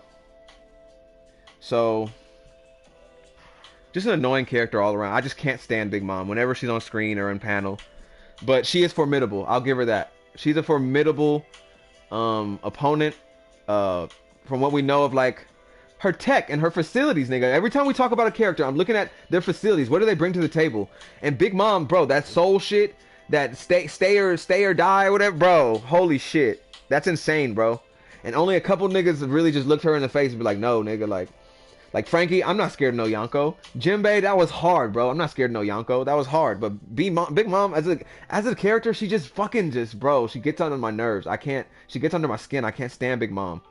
A: So just an annoying character all around. I just can't stand Big Mom whenever she's on screen or in panel. But she is formidable. I'll give her that. She's a formidable opponent. From what we know of like her tech and her facilities, nigga. Every time we talk about a character, I'm looking at their facilities. What do they bring to the table? And Big Mom, bro, that soul shit, that stay or die or whatever, bro. Holy shit. That's insane, bro. And only a couple niggas really just looked her in the face and be like, no, nigga, like Frankie, I'm not scared of no Yonko. Jinbei, that was hard, bro. I'm not scared of no Yonko. That was hard. But Big Mom, as a character, she just fucking bro, she gets under my nerves. She gets under my skin. I can't stand Big Mom.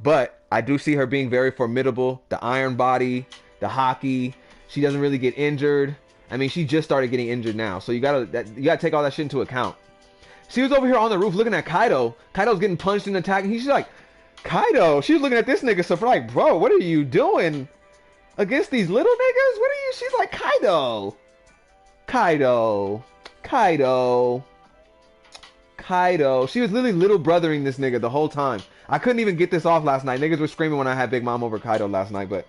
A: But I do see her being very formidable. The iron body, the hockey. She doesn't really get injured. I mean, she just started getting injured now. So you gotta take all that shit into account. She was over here on the roof looking at Kaido. Kaido's getting punched and attacked. And she's like, Kaido. She was looking at this nigga. So for like, bro, what are you doing against these little niggas? What are you? She's like, Kaido. She was literally little brothering this nigga the whole time. I couldn't even get this off last night. Niggas were screaming when I had Big Mom over Kaido last night, but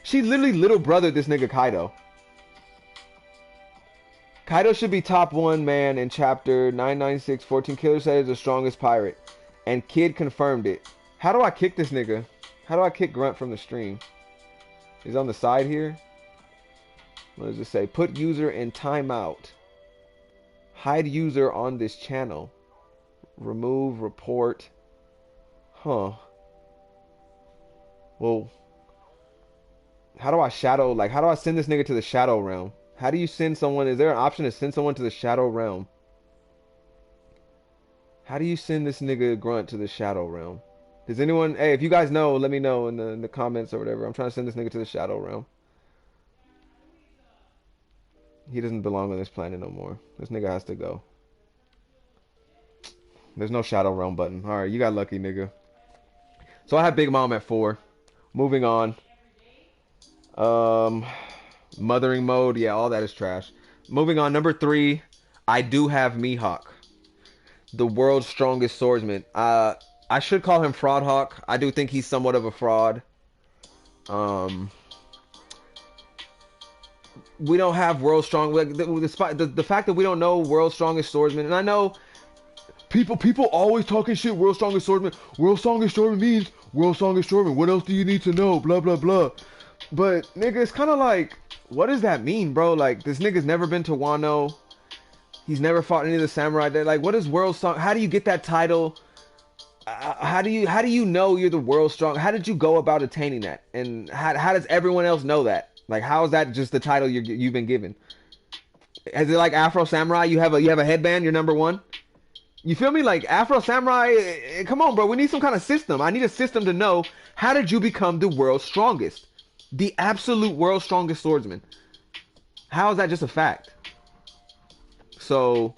A: she literally little brothered this nigga Kaido. Kaido should be top 1 man in chapter 996. 14 Killer said is the strongest pirate. And Kid confirmed it. How do I kick this nigga? How do I kick Grunt from the stream? He's on the side here. What does it say? Put user in timeout. Hide user on this channel. Remove report. Huh. Well, how do I shadow, like, how do I send this nigga to the shadow realm? How do you send someone, is there an option to send someone to the shadow realm? How do you send this nigga Grunt to the shadow realm? Does anyone, hey, if you guys know, let me know in the comments or whatever. I'm trying to send this nigga to the shadow realm. He doesn't belong on this planet no more. This nigga has to go. There's no shadow realm button. Alright, you got lucky, nigga. So I have Big Mom at 4. Moving on. Mothering mode. Yeah, all that is trash. Moving on. Number 3. I do have Mihawk. The world's strongest swordsman. I should call him Fraud Hawk. I do think he's somewhat of a fraud. We don't have world's strong. Like, the fact that we don't know world's strongest swordsman. And I know people always talking shit. World's strongest swordsman. World's strongest swordsman means world's strongest swordsman. What else do you need to know? Blah blah blah. But nigga, it's kind of like, what does that mean, bro? Like, this nigga's never been to Wano. He's never fought any of the samurai. Like, what is world's strong? How do you get that title? How do you know you're the world's strong? How did you go about attaining that? And how does everyone else know that? Like, how is that just the title you've been given? Is it like Afro Samurai? You have a headband. You're number 1. You feel me? Like Afro Samurai. Come on, bro. We need some kind of system. I need a system to know, how did you become the world's strongest, the absolute world's strongest swordsman? How is that just a fact? So,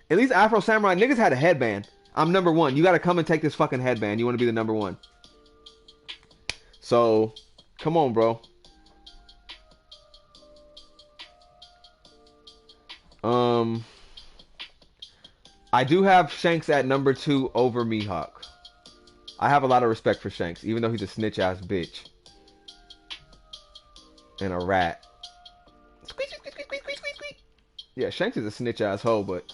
A: at least Afro Samurai niggas had a headband. I'm number 1. You gotta come and take this fucking headband. You want to be the number 1. So, come on, bro. I do have Shanks at number 2 over Mihawk. I have a lot of respect for Shanks, even though he's a snitch ass bitch and a rat. Squeak, squeak, squeak, squeak, squeak, squeak, squeak. Yeah, Shanks is a snitch asshole, but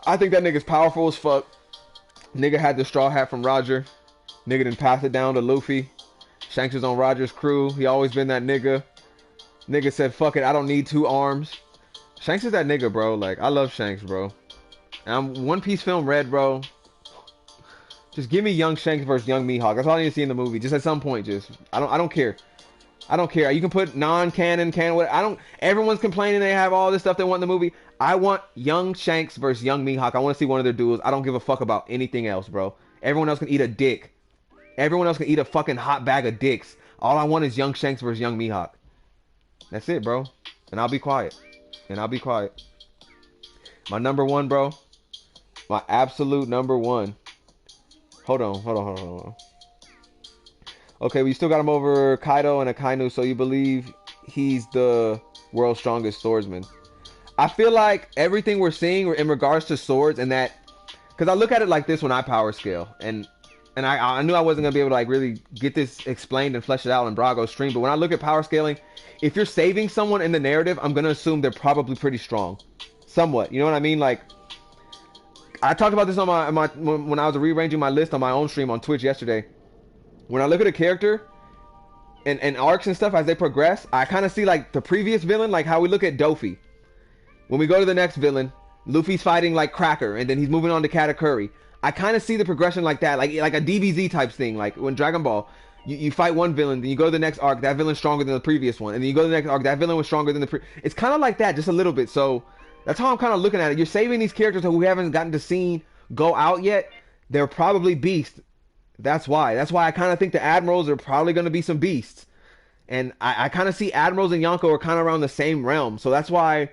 A: I think that nigga's powerful as fuck. Nigga had the straw hat from Roger. Nigga didn't pass it down to Luffy. Shanks was on Roger's crew. He always been that nigga. Nigga said, fuck it, I don't need 2 arms. Shanks is that nigga, bro. Like, I love Shanks, bro. And I'm One Piece film red, bro. Just give me young Shanks versus young Mihawk. That's all I need to see in the movie. Just at some point, just I don't care. I don't care. You can put non-canon, canon, what I don't. Everyone's complaining they have all this stuff they want in the movie. I want young Shanks versus young Mihawk. I want to see one of their duels. I don't give a fuck about anything else, bro. Everyone else can eat a dick. Everyone else can eat a fucking hot bag of dicks. All I want is young Shanks versus young Mihawk. That's it, bro. And I'll be quiet. And I'll be quiet. My number one, bro. My absolute number one. Hold on. Okay, we still got him over Kaido and Akainu, so you believe he's the world's strongest swordsman. I feel like everything we're seeing in regards to swords and that, because I look at it like this when I power scale, and I knew I wasn't gonna be able to like really get this explained and flesh it out in Brago's stream, but when I look at power scaling, if you're saving someone in the narrative, I'm gonna assume they're probably pretty strong, somewhat. You know what I mean? Like, I talked about this on my when I was rearranging my list on my own stream on Twitch yesterday. When I look at a character and arcs and stuff as they progress, I kind of see like the previous villain, like how we look at Dofi. When we go to the next villain, Luffy's fighting like Cracker, and then he's moving on to Katakuri. I kind of see the progression like that, like a DBZ type thing, like when Dragon Ball, you fight one villain, then you go to the next arc, that villain's stronger than the previous one, and then you go to the next arc, that villain was stronger than the It's kind of like that, just a little bit. So that's how I'm kind of looking at it. You're saving these characters who haven't gotten to see go out yet. They're probably beasts. That's why I kind of think the admirals are probably going to be some beasts, and I kind of see admirals and Yonko are kind of around the same realm. So that's why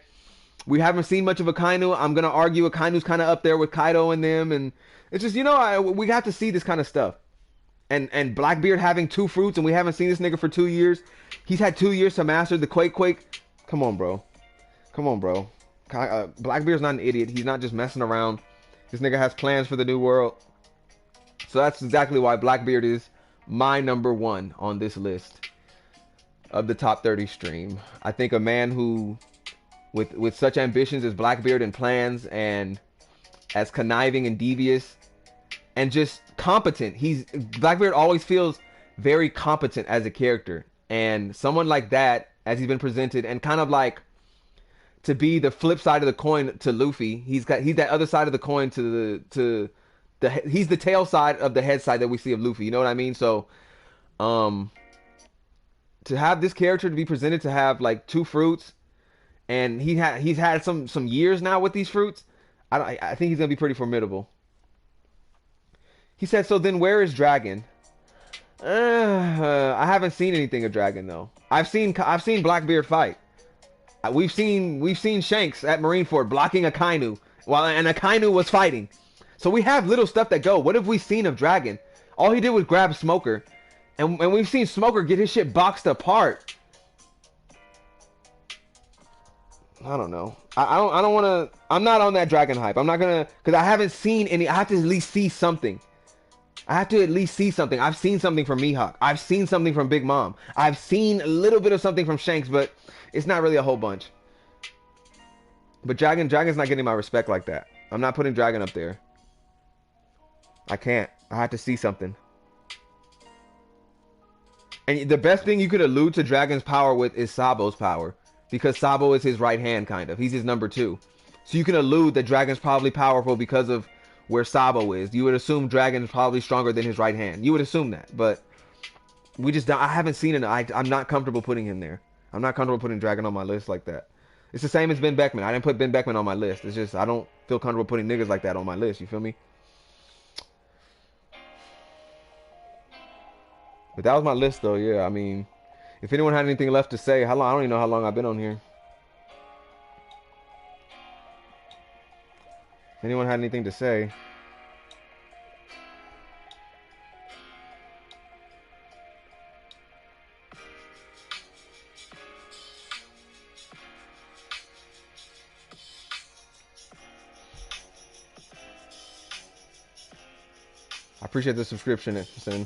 A: we haven't seen much of Akainu. I'm gonna argue Akainu's kind of up there with Kaido and them, and it's just, you know, we got to see this kind of stuff. And Blackbeard having 2 fruits, and we haven't seen this nigga for 2 years. He's had 2 years to master the Quake. Come on, bro. Blackbeard's not an idiot. He's not just messing around. This nigga has plans for the new world. So that's exactly why Blackbeard is my number one on this list of the top 30 stream. I think a man who, with such ambitions as Blackbeard and plans, and as conniving and devious and just competent. Blackbeard always feels very competent as a character. And someone like that, as he's been presented, and kind of like to be the flip side of the coin to Luffy. He's that other side of the coin he's the tail side of the head side that we see of Luffy. You know what I mean? So, to have this character to be presented to have like 2 fruits, and he's had some years now with these fruits, I think he's gonna be pretty formidable. He said, so then where is Dragon? I haven't seen anything of Dragon though. I've seen Blackbeard fight. We've seen Shanks at Marineford blocking Akainu and Akainu was fighting. So we have little stuff that go. What have we seen of Dragon? All he did was grab Smoker, and we've seen Smoker get his shit boxed apart. I don't know. I don't want to. I'm not on that Dragon hype. I'm not gonna, because I haven't seen any. I have to at least see something. I've seen something from Mihawk. I've seen something from Big Mom. I've seen a little bit of something from Shanks, but it's not really a whole bunch. But Dragon's not getting my respect like that. I'm not putting Dragon up there. I can't. I have to see something. And the best thing you could allude to Dragon's power with is Sabo's power. Because Sabo is his right hand, kind of. He's his number 2. So you can allude that Dragon's probably powerful because of where Sabo is. You would assume Dragon's probably stronger than his right hand. You would assume that. But I haven't seen it. I'm not comfortable putting him there. I'm not comfortable putting Dragon on my list like that. It's the same as Ben Beckman. I didn't put Ben Beckman on my list. It's just I don't feel comfortable putting niggas like that on my list. You feel me? But that was my list, though. Yeah, I mean, if anyone had anything left to say, how long? I don't even know how long I've been on here. If anyone had anything to say. I appreciate the subscription, Sin.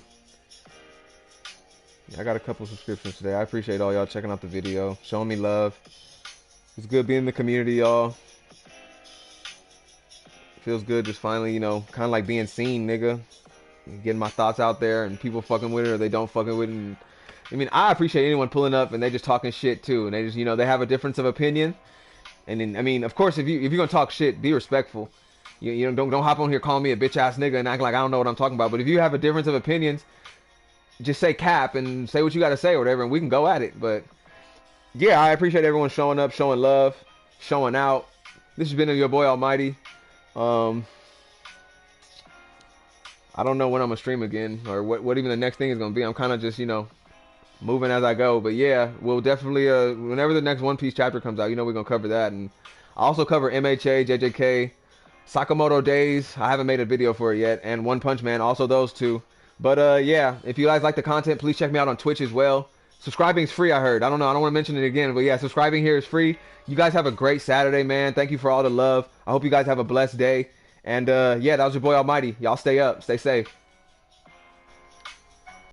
A: I got a couple subscriptions today. I appreciate all y'all checking out the video, showing me love. It's good being in the community, y'all. Feels good just finally, you know, kind of like being seen, nigga. Getting my thoughts out there and people fucking with it or they don't fucking with it. And, I mean, I appreciate anyone pulling up and they just talking shit too. And they just, you know, they have a difference of opinion. And then, I mean, of course, if you're gonna talk shit, be respectful. You know, don't hop on here calling me a bitch ass nigga and act like I don't know what I'm talking about. But if you have a difference of opinions, just say cap and say what you gotta say or whatever, and we can go at it. But yeah, I appreciate everyone showing up, showing love, showing out. This has been your boy Almighty. I don't know when I'm gonna stream again or what even the next thing is gonna be. I'm kind of just, you know, moving as I go. But yeah, we'll definitely whenever the next One Piece chapter comes out, you know, we're gonna cover that. And I also cover MHA, JJK, Sakamoto Days. I haven't made a video for it yet, and One Punch Man. Also those two. But yeah, if you guys like the content, please check me out on Twitch as well. Subscribing is free, I heard. I don't know. I don't want to mention it again, but yeah, subscribing here is free. You guys have a great Saturday, man. Thank you for all the love. I hope you guys have a blessed day. And yeah, that was your boy Almighty. Y'all stay up. Stay safe.